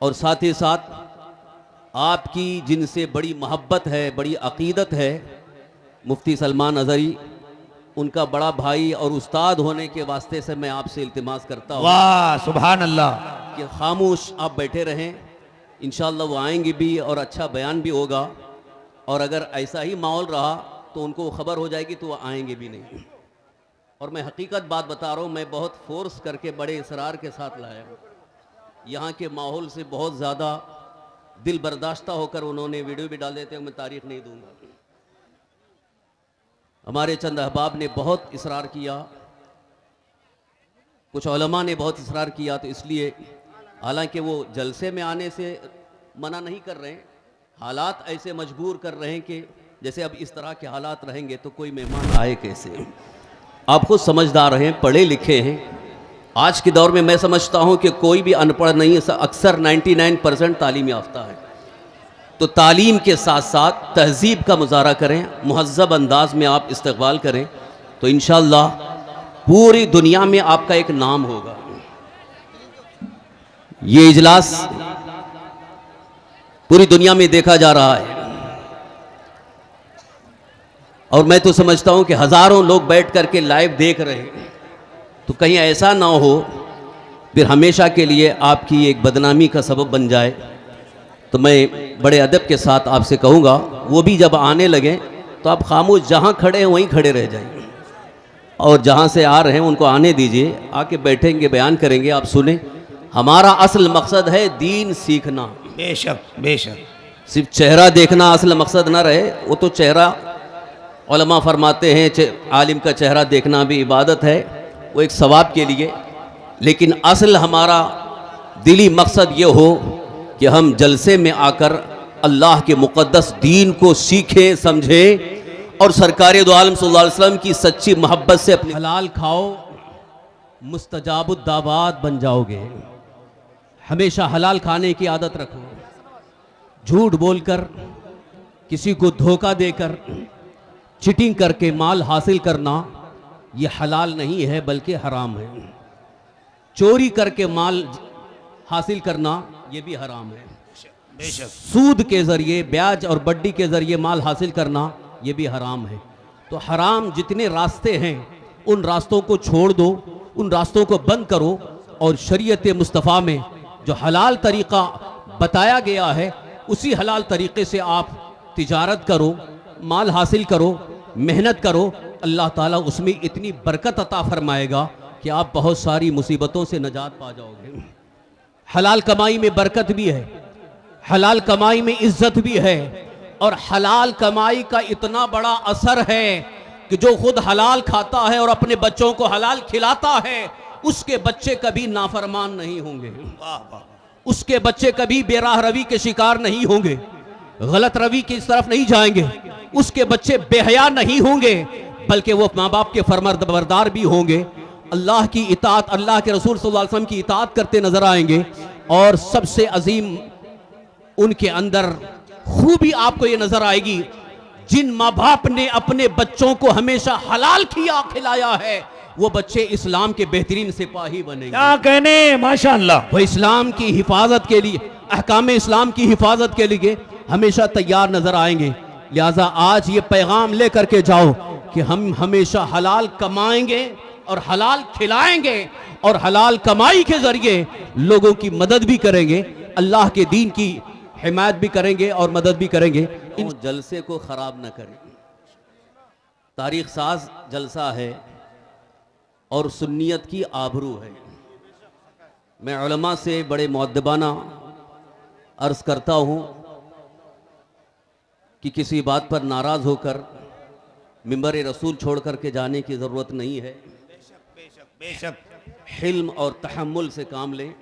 और साथ ही साथ आपकी जिनसे बड़ी मोहब्बत है, बड़ी अकीदत है, मुफ्ती सलमान अज़हरी, उनका बड़ा भाई और उस्ताद होने के वास्ते से मैं आपसे इल्तिमास करता हूँ। वाह सुभान अल्लाह। कि खामोश आप बैठे रहें, इंशाअल्लाह वो आएंगे भी और अच्छा बयान भी होगा। और अगर ऐसा ही माहौल रहा तो उनको खबर हो जाएगी तो वो आएंगे भी नहीं। और मैं हकीकत बात बता रहा हूँ, मैं बहुत फोर्स करके बड़े इसरार के साथ लाया हूँ। यहाँ के माहौल से बहुत ज़्यादा दिल बर्दाश्ता होकर उन्होंने वीडियो भी डाल देते हैं, मैं तारीख नहीं दूंगा। हमारे चंद अहबाब ने बहुत इसरार किया, कुछ उलमा ने बहुत इसरार किया, तो इसलिए हालांकि वो जलसे में आने से मना नहीं कर रहे हैं, हालात ऐसे मजबूर कर रहे हैं कि जैसे अब इस तरह के हालात रहेंगे तो कोई मेहमान आए कैसे। आप खुद समझदार हैं, पढ़े लिखे हैं। आज के दौर में मैं समझता हूं कि कोई भी अनपढ़ नहीं है, अक्सर 99% तालीम याफ्ता है। तो तालीम के साथ साथ तहजीब का मुजाहरा करें, मुहज़्ज़ब अंदाज में आप इस्तक़बाल करें, तो इंशाअल्लाह पूरी दुनिया में आपका एक नाम होगा। ये इजलास पूरी दुनिया में देखा जा रहा है और मैं तो समझता हूं कि हज़ारों लोग बैठ करके लाइव देख रहे हैं। तो कहीं ऐसा ना हो फिर हमेशा के लिए आपकी एक बदनामी का सबब बन जाए। तो मैं बड़े अदब के साथ आपसे कहूँगा, वो भी जब आने लगे तो आप खामोश जहाँ खड़े हैं वहीं खड़े रह जाइए, और जहाँ से आ रहे हैं उनको आने दीजिए, आके बैठेंगे, बयान करेंगे, आप सुने। हमारा असल मकसद है दीन सीखना। बेशक बेशक। सिर्फ चेहरा देखना असल मकसद ना रहे, वो तो चेहरा उलमा फरमाते हैं आलिम का चेहरा देखना भी इबादत है, वो एक सवाब के लिए। लेकिन असल हमारा दिली मकसद ये हो कि हम जलसे में आकर अल्लाह के मुक़द्दस दीन को सीखें, समझें और सरकार दो आलम सल्लल्लाहु अलैहि वसल्लम की सच्ची मोहब्बत से अपनी हलाल खाओ, मुस्तजाबुद्दावात बन जाओगे। हमेशा हलाल खाने की आदत रखो। झूठ बोलकर, किसी को धोखा देकर, चीटिंग करके माल हासिल करना ये हलाल नहीं है बल्कि हराम है। चोरी करके माल हासिल करना ये भी हराम है। सूद के ज़रिए, ब्याज और बड्डी के ज़रिए माल हासिल करना ये भी हराम है। तो हराम जितने रास्ते हैं उन रास्तों को छोड़ दो, उन रास्तों को बंद करो और शरीयत मुस्तफ़ा में जो हलाल तरीक़ा बताया गया है उसी हलाल तरीक़े से आप तिजारत करो, माल हासिल करो, मेहनत करो। अल्लाह ताला उसमें इतनी बरकत अता फरमाएगा कि आप बहुत सारी मुसीबतों से नजात पा जाओगे। हलाल कमाई में बरकत भी है, हलाल कमाई में इज्जत भी है, और हलाल कमाई का इतना बड़ा असर है कि जो खुद हलाल खाता है और अपने बच्चों को हलाल खिलाता है उसके बच्चे कभी नाफरमान नहीं होंगे, उसके बच्चे कभी बेराह रवी के शिकार नहीं होंगे, गलत रवी की तरफ नहीं जाएंगे, उसके बच्चे बेहया नहीं होंगे, बल्कि वो माँ बाप के फरमाबरदार भी होंगे, अल्लाह की इताअत, अल्लाह के रसूल सल्लल्लाहु अलैहि वसल्लम की इताअत करते नजर आएंगे। और सबसे अजीम उनके अंदर खूबी आपको ये नजर आएगी, जिन माँ बाप ने अपने बच्चों को हमेशा हलाल खिलाया है वो बच्चे इस्लाम के बेहतरीन सिपाही बनेंगे। क्या कहने, माशाअल्लाह। वो इस्लाम की हिफाजत के लिए, अहकाम इस्लाम की हिफाजत के लिए हमेशा तैयार नजर आएंगे। लिहाजा आज ये पैगाम लेकर के जाओ कि हम हमेशा हलाल कमाएंगे और हलाल खिलाएंगे और हलाल कमाई के जरिए लोगों की मदद भी करेंगे, अल्लाह के दीन की हिमायत भी करेंगे और मदद भी करेंगे। इन जलसे को ख़राब न करें। तारीख साज जलसा है और सुन्नियत की आबरू है। मैं उलमा से बड़े मुअद्दबाना अर्ज़ करता हूँ कि किसी बात पर नाराज़ होकर मिंबर रसूल छोड़ करके जाने की ज़रूरत नहीं है। बेशक हिल्म और तहम्मुल से काम लें,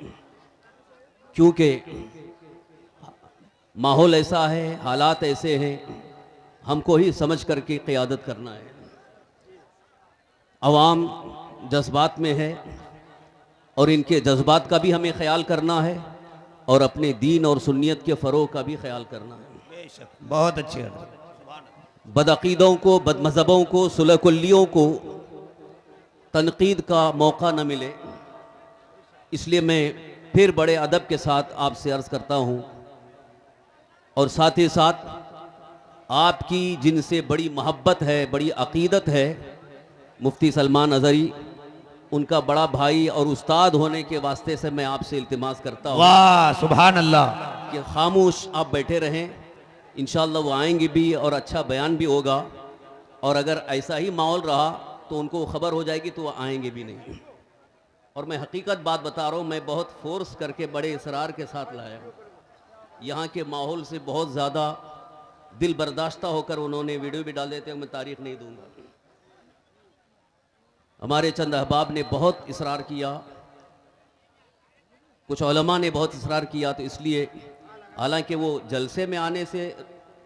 क्योंकि माहौल ऐसा है, हालात ऐसे हैं, हमको ही समझ करके क़ियादत करना है। अवाम जज्बात में है और इनके जज्बात का भी हमें ख्याल करना है और अपने दीन और सुन्नियत के फ़रोग़ का भी ख्याल करना है। बहुत अच्छे। बदअक़ीदों को, बदमज़हबों को, सुलह-कुल्लियों को तनकीद का मौका न मिले, इसलिए मैं फिर बड़े अदब के साथ आपसे अर्ज़ करता हूँ और साथ ही साथ आपकी जिनसे बड़ी मोहब्बत है, बड़ी अक़ीदत है, मुफ्ती सलमान अज़हरी, उनका बड़ा भाई और उस्ताद होने के वास्ते से मैं आपसे इल्तिमास करता हूँ वाह सुभान अल्लाह। कि खामोश आप बैठे रहें। इंशाअल्लाह वो आएंगे भी और अच्छा बयान भी होगा, और अगर ऐसा ही माहौल रहा तो उनको खबर हो जाएगी तो वो आएंगे भी नहीं। और मैं हकीकत बात बता रहा हूँ, मैं बहुत फोर्स करके बड़े इसरार के साथ लाया हूँ। यहाँ के माहौल से बहुत ज़्यादा दिल बर्दाश्ता होकर उन्होंने वीडियो भी डाल देते हैं, मैं तारीख नहीं दूंगा। हमारे चंद अहबाब ने बहुत इसरार किया, कुछ उलमा ने बहुत इसरार किया, तो इसलिए हालांकि वो जलसे में आने से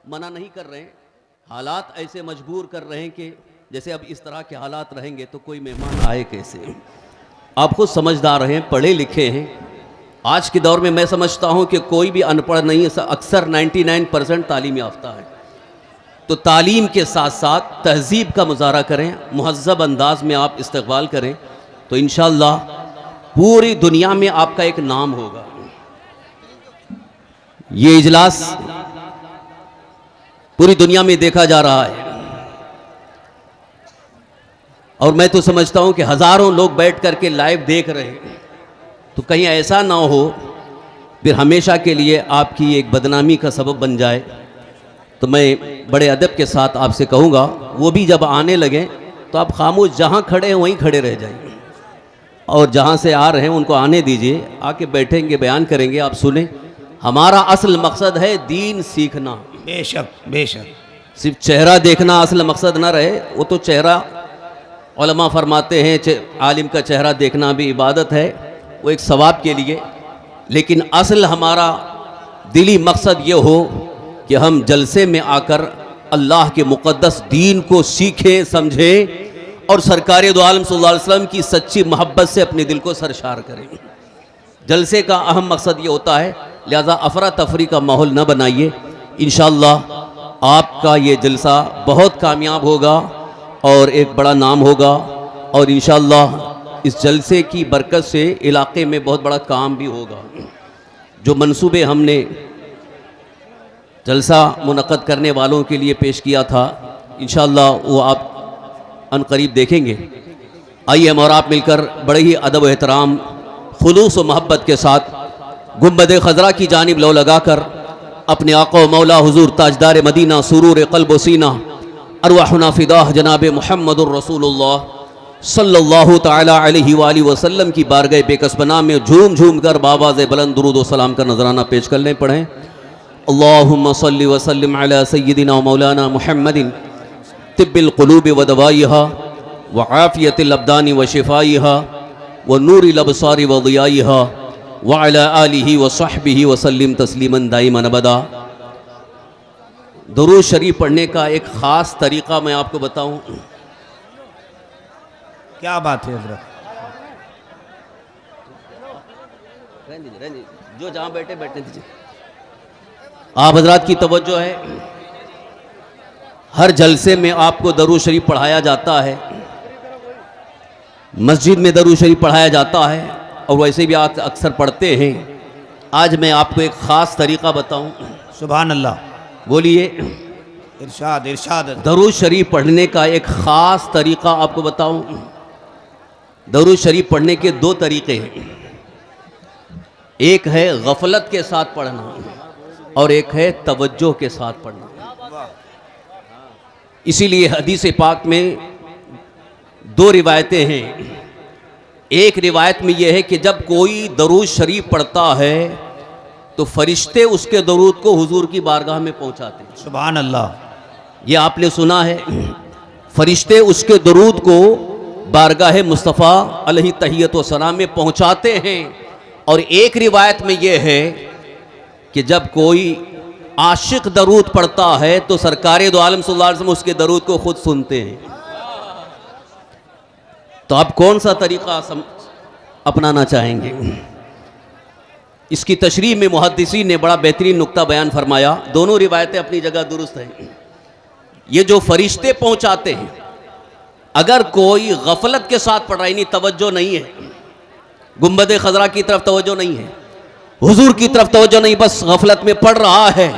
मना नहीं कर रहे हैं, हालात ऐसे मजबूर कर रहे हैं कि जैसे अब इस तरह के हालात रहेंगे तो कोई मेहमान आए कैसे। आप खुद समझदार हैं, पढ़े लिखे हैं। आज के दौर में मैं समझता हूं कि कोई भी अनपढ़ नहीं है, अक्सर 99% तालीम याफ्ता है। तो तालीम के साथ साथ तहज़ीब का मुज़ाहरा करें, मुहज़्ज़ब अंदाज में आप इस्तक़बाल करें, तो इंशाअल्लाह पूरी दुनिया में आपका एक नाम होगा। ये इजलास पूरी दुनिया में देखा जा रहा है, और मैं तो समझता हूं कि हज़ारों लोग बैठ करके लाइव देख रहे हैं। तो कहीं ऐसा ना हो फिर हमेशा के लिए आपकी एक बदनामी का सबब बन जाए। तो मैं बड़े अदब के साथ आपसे कहूँगा, वो भी जब आने लगें तो आप खामोश जहाँ खड़े हैं वहीं खड़े रह जाइए, और जहाँ से आ रहे हैं उनको आने दीजिए, आके बैठेंगे, बयान करेंगे, आप सुने। हमारा असल मकसद है दीन सीखना। बेशक बेशक। सिर्फ चेहरा देखना असल मकसद ना रहे, वो तो चेहरा उलमा फरमाते हैं आलिम का चेहरा देखना भी इबादत है, वो एक सवाब के लिए। लेकिन असल हमारा दिली मकसद ये हो कि हम जलसे में आकर अल्लाह के मुक़द्दस दीन को सीखें, समझें, और सरकार दो आलम सल्लल्लाहु अलैहि वसल्लम की सच्ची मोहब्बत से अपने दिल को सरशार करें। जलसे का अहम मकसद ये होता है, लिहाजा अफरा तफरी का माहौल न बनाइए। इंशाअल्लाह आपका ये जलसा बहुत कामयाब होगा और एक बड़ा नाम होगा, और इंशाअल्लाह इस जलसे की बरकत से इलाके में बहुत बड़ा काम भी होगा। जो मंसूबे हमने जलसा मुनक़्क़द करने वालों के लिए पेश किया था, इंशाअल्लाह वो आप अनकरीब देखेंगे। आइए हम और आप मिलकर बड़े ही अदब व एहतराम, खुलूस व मोहब्बत के साथ गुंबद खज़रा की जानिब लो लगाकर अपने आका मौला हुजूर ताजदार मदीना सुरूर क़ल्ब व सीना अरवाहुना फ़िदाह जनाब मुहम्मदुर रसूलुल्लाह सल्लल्लाहु तआला अलैहि वसल्लम की बारगाह बेकसबना में झूम झूम कर बावाज़ बुलंद दुरूद व सलाम का नजराना पेश कर लें। पढ़ें अल्लाहुम्मा सल्लि व सल्लिम अला सय्यिदिना व मौलाना मुहम्मदिन तिब्बिल क़ुलूबि व दवाइहा व आफ़ियतिल अब्दानि व शिफ़ाइहा व नूरिल अबसारि व ज़ियाइहा व अला आलिहि व सहबिहि व सल्लिम तस्लीमन दाइमन अबदा। दुरूद शरीफ पढ़ने का एक ख़ास तरीक़ा मैं आपको बताऊं। क्या बात है हजरत। जो जहां बैठे बैठने दीजिए। आप हजरात की तवज्जो है, हर जलसे में आपको दरूद शरीफ पढ़ाया जाता है, मस्जिद में दरूद शरीफ पढ़ाया जाता है, और वैसे भी आप अक्सर पढ़ते हैं। आज मैं आपको एक ख़ास तरीक़ा बताऊं। सुभान अल्लाह। बोलिए। इरशाद इरशाद। दरूद शरीफ पढ़ने का एक ख़ास तरीक़ा आपको बताऊं। दरूद शरीफ पढ़ने के दो तरीक़े हैं, एक है गफलत के साथ पढ़ना और एक है तवज्जो के साथ पढ़ना। इसीलिए हदीस पाक में दो रिवायतें हैं। एक रिवायत में यह है कि जब कोई दरूद शरीफ पढ़ता है तो फरिश्ते उसके दरूद को हुजूर की बारगाह में पहुंचाते हैं। सुभान अल्लाह। ये आपने सुना है, फरिश्ते उसके दरूद को बारगाह मुस्तफ़ा अलैहि तहियत व सलाम में पहुंचाते हैं। और एक रिवायत में यह है कि जब कोई आशिक दरूद पढ़ता है तो सरकार दो आलम सल्लल्लाहु अलैहि वसल्लम उसके दरूद को खुद सुनते हैं। तो आप कौन सा तरीक़ा अपनाना चाहेंगे? इसकी तशरीह में मुहद्दिसीन ने बड़ा बेहतरीन नुक्ता बयान फरमाया। दोनों रिवायतें अपनी जगह दुरुस्त हैं। ये जो फरिश्ते पहुंचाते हैं, अगर कोई गफलत के साथ पढ़ रहा है, नहीं तवज्जो नहीं है, गुंबद खज़रा की तरफ तवज्जो नहीं है, हुजूर की तरफ तवज्जो नहीं, बस गफलत में पड़ रहा है,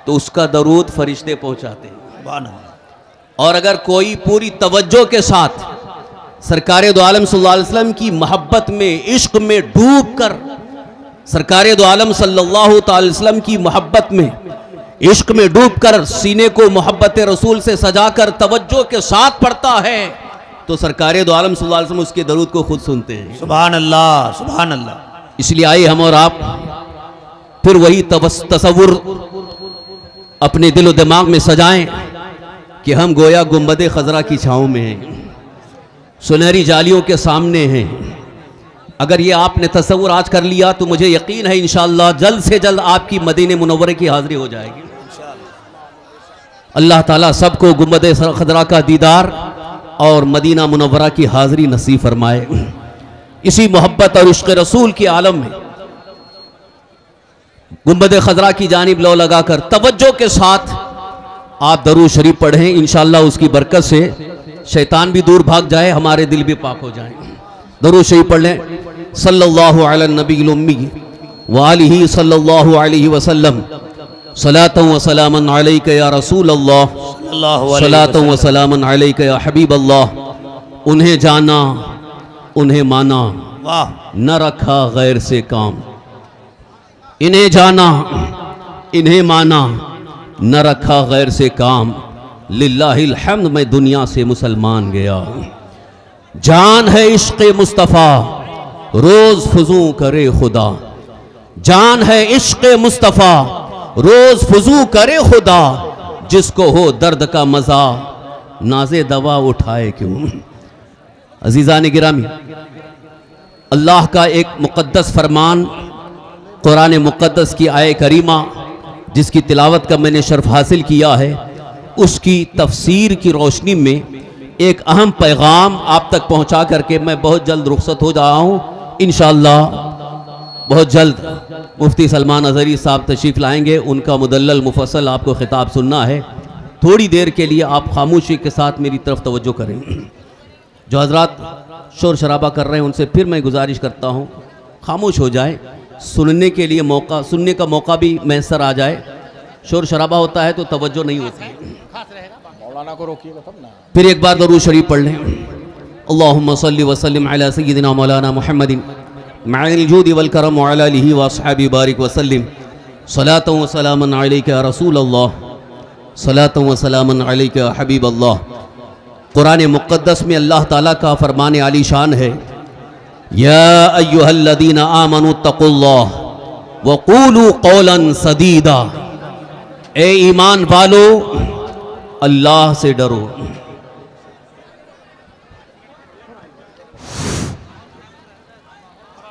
तो उसका दरूद फरिश्ते पहुंचाते हैं। सुभान अल्लाह। और अगर कोई पूरी तवज्जो के साथ सरकार दो आलम सल्लल्लाहु अलैहि वसल्लम की मोहब्बत में, इश्क में डूब कर सरकार दो आलम सल्लल्लाहु अलैहि वसल्लम की मोहब्बत में, इश्क में डूब कर सीने को मोहब्बत रसूल से सजाकर तवज्जो के साथ पढ़ता है, तो सरकार दो आलम सल्लल्लाहु अलैहि वसल्लम उसके दरूद को खुद सुनते हैं। सुभान अल्लाह, सुभान अल्लाह। इसलिए आइए हम और आप फिर वही तसव्वुर अपने दिलो दिमाग में सजाएं कि हम गोया गुंबदे खजरा की छाँव में हैं, सुनहरी जालियों के सामने हैं। अगर ये आपने तसव्वुर आज कर लिया तो मुझे यकीन है इंशाअल्लाह जल्द से जल्द आपकी मदीने मुनव्वरे की हाजिरी हो जाएगी। अल्लाह ताला सबको गुंबदे खजरा का दीदार और मदीना मुनव्वरा की हाजिरी नसीब फरमाए। इसी मोहब्बत और इश्क़ रसूल के आलम में गुंबदे खजरा की जानिब लो लगाकर तवज्जो के साथ आप दरूद शरीफ पढ़ें। इंशाअल्लाह उसकी बरकत से शैतान भी दूर भाग जाए, हमारे दिल भी पाक हो जाए। दरूद शरीफ पढ़ लें। सल्लल्लाहु अला नबील उम्मी व आलिही सल्लल्लाहु अलैहि वसल्लम। सलातन व सलामन अलैका या रसूल अल्लाह, सलातन व सलामन अलैका या हबीब अल्लाह। उन्हें जाना, उन्हें माना, वाह, न रखा गैर से काम। इन्हें जाना, इन्हें माना, न रखा गैर से काम। लिल्लाहिल हम्द, मैं दुनिया से मुसलमान गया। जान है इश्क़ मुस्तफ़ा, रोज फुजू करे खुदा। जान है इश्क़ मुस्तफ़ा, रोज फुजू करे खुदा। जिसको हो दर्द का मजा, नाज़े दवा उठाए क्यों। अजीज़ान गिरामी, अल्लाह का एक मुक़द्दस फरमान, कुरान मुक़द्दस की आय करीमा जिसकी तिलावत का मैंने शर्फ हासिल किया है, उसकी तफसीर की रोशनी में एक अहम पैगाम आप तक पहुंचा करके मैं बहुत जल्द रुखसत हो रहा हूं। इंशाअल्लाह बहुत जल्द मुफ्ती सलमान अज़हरी साहब तशरीफ़ लाएंगे, उनका मुदल्लल मुफस्सल आपको खिताब सुनना है। थोड़ी देर के लिए आप खामोशी के साथ मेरी तरफ तवज्जो करें। जो हजरात शोर शराबा कर रहे हैं उनसे फिर मैं गुजारिश करता हूँ खामोश हो जाए, सुनने के लिए मौका, सुनने का मौका भी मैसर आ जाए। शोर शराबा होता है तो तवज्जो नहीं होती। मौलाना को रोकिएगा तब ना। फिर एक बार दरूद शरीफ पढ़ लें। अल्लाहुम्मा सल्लि व सल्लिम अला सय्यिदिना मौलाना मुहम्मदिन मअल जूदि वल करम व अला आलिहि व अस्हाबि बारिक व सल्लिम। सलातन व सलामन अलैका या रसूल अल्लाह, सलातन व सलामन अलैका या हबीब अल्लाह। कुरान मुक़द्दस में अल्लाह ताला का फरमान आली शान है, या अय्युहल्लज़ीना आमनु तक़ुल्लाह व क़ूलू क़ौलन सदीदा। ए ईमान वालो, अल्लाह से डरो।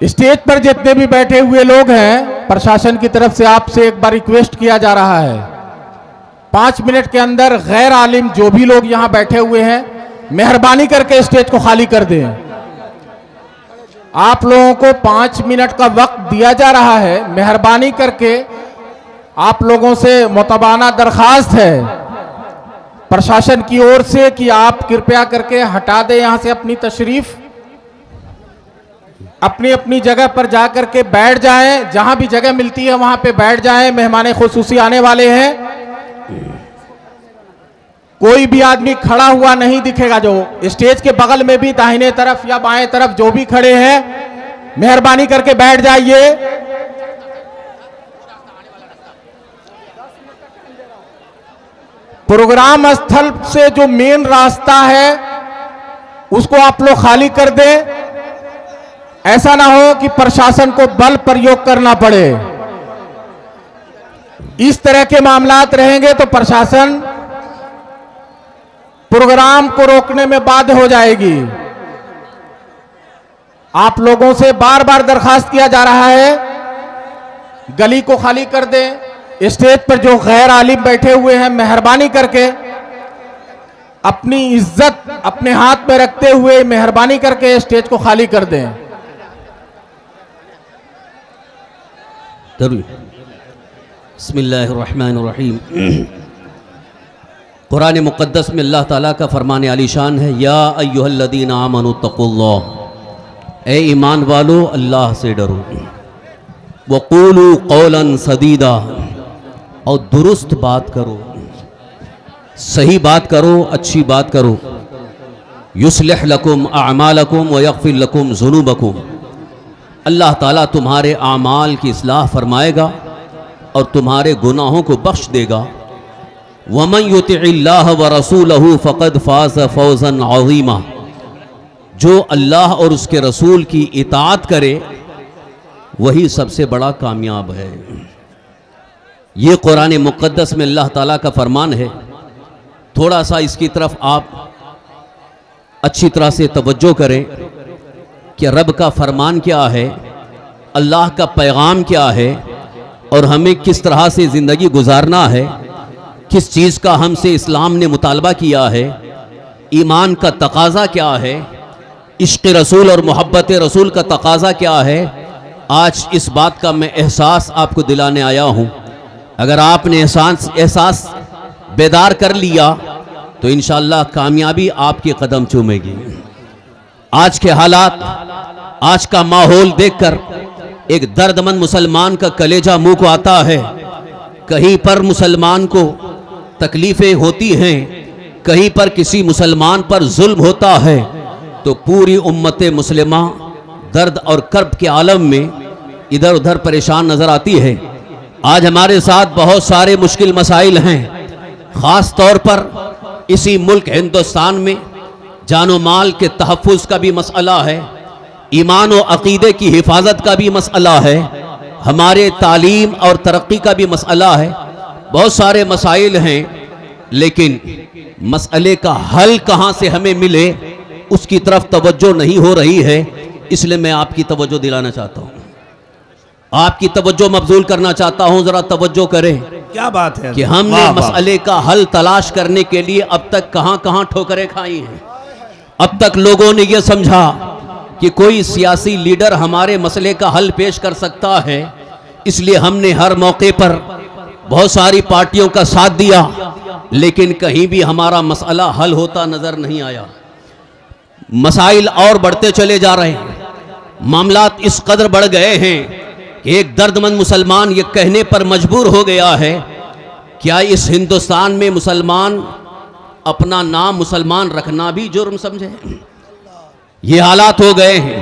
स्टेज पर जितने भी बैठे हुए लोग हैं, प्रशासन की तरफ से आपसे एक बार रिक्वेस्ट किया जा रहा है, 5 मिनट के अंदर गैर आलिम जो भी लोग यहां बैठे हुए हैं, मेहरबानी करके स्टेज को खाली कर दें। आप लोगों को 5 मिनट का वक्त दिया जा रहा है। मेहरबानी करके आप लोगों से मुतबाना दरखास्त है प्रशासन की ओर से कि आप कृपया करके हटा दें यहां से अपनी तशरीफ, अपनी अपनी जगह पर जाकर के बैठ जाएं। जहां भी जगह मिलती है वहां पे बैठ जाएं। मेहमान खुसूसी आने वाले हैं। कोई भी आदमी खड़ा हुआ नहीं दिखेगा। जो स्टेज के बगल में भी दाहिने तरफ या बाएं तरफ जो भी खड़े हैं, मेहरबानी करके बैठ जाइए। प्रोग्राम स्थल से जो मेन रास्ता है उसको आप लोग खाली कर दें। ऐसा ना हो कि प्रशासन को बल प्रयोग करना पड़े। इस तरह के मामलात रहेंगे तो प्रशासन प्रोग्राम को रोकने में बाध्य हो जाएगी। आप लोगों से बार बार दरखास्त किया जा रहा है, गली को खाली कर दें। स्टेज पर जो गैर आलिम बैठे हुए हैं, मेहरबानी करके अपनी इज्जत अपने हाथ में रखते हुए मेहरबानी करके स्टेज को खाली कर दें। बिस्मिल्लाहिर्रहमानिर्रहीम। कुरान मुक़द्दस में अल्लाह ताला का फरमान आलीशान है, या अय्युहल्लज़ीना आमनु तक़ुल्लाह। ए ईमान वालो, अल्लाह से डरो। वक़ूलू क़ौलन सदीदा, और दुरुस्त बात करो, सही बात करो, अच्छी बात करो। युस्लिह लकुम अमालकुम व यग़फिर लकुम ज़ुनूबकुम, अल्लाह ताला तुम्हारे आमाल की इस्लाह फरमाएगा और तुम्हारे गुनाहों को बख्श देगा। वमन युतिइल्लाह व रसूलहु फ़क़द फ़ाज़ फ़ौज़न अज़ीमा, जो अल्लाह और उसके रसूल की इताअत करे वही सबसे बड़ा कामयाब है। ये कुरान मुक़द्दस में अल्लाह ताला का फरमान है। थोड़ा सा इसकी तरफ आप अच्छी तरह से तवज्जो करें कि रब का फरमान क्या है, अल्लाह का पैगाम क्या है और हमें किस तरह से ज़िंदगी गुजारना है, किस चीज़ का हमसे इस्लाम ने मुतालबा किया है, ईमान का तकाज़ा क्या है, इश्क़ रसूल और मोहब्बत रसूल का तकाज़ा क्या है। आज इस बात का मैं एहसास आपको दिलाने आया हूँ। अगर आपने एहसास बेदार कर लिया तो इंशाअल्लाह कामयाबी आपके कदम चूमेगी। आज के हालात, आज का माहौल देखकर एक दर्दमंद मुसलमान का कलेजा मुंह को आता है। कहीं पर मुसलमान को तकलीफ़ें होती हैं, कहीं पर किसी मुसलमान पर जुल्म होता है तो पूरी उम्मत मुस्लिमा दर्द और कर्ब के आलम में इधर उधर परेशान नज़र आती है। आज हमारे साथ बहुत सारे मुश्किल मसाइल हैं, ख़ास तौर पर इसी मुल्क हिंदुस्तान में जानो माल के तहफ़्फ़ुज़ का भी मसला है, ईमान और अक़ीदे की हिफाजत का भी मसला है, हमारे तालीम और तरक्की का भी मसला है। बहुत सारे मसाइल हैं, लेकिन मसले का हल कहाँ से हमें मिले उसकी तरफ तवज्जो नहीं हो रही है। इसलिए मैं आपकी तवज्जो दिलाना चाहता हूँ, आपकी तवज्जो मबजूल करना चाहता हूँ। ज़रा तवज्जो करें। क्या बात है कि हमने मसले का हल तलाश करने के लिए अब तक कहाँ कहाँ ठोकरें खाई हैं। अब तक लोगों ने यह समझा कि कोई सियासी लीडर हमारे मसले का हल पेश कर सकता है, इसलिए हमने हर मौके पर बहुत सारी पार्टियों का साथ दिया, लेकिन कहीं भी हमारा मसला हल होता नजर नहीं आया। मसाइल और बढ़ते चले जा रहे हैं, मामलात इस कदर बढ़ गए हैं कि एक दर्दमंद मुसलमान ये कहने पर मजबूर हो गया है, क्या इस हिंदुस्तान में मुसलमान अपना नाम मुसलमान रखना भी जुर्म समझे? ये हालात हो गए हैं।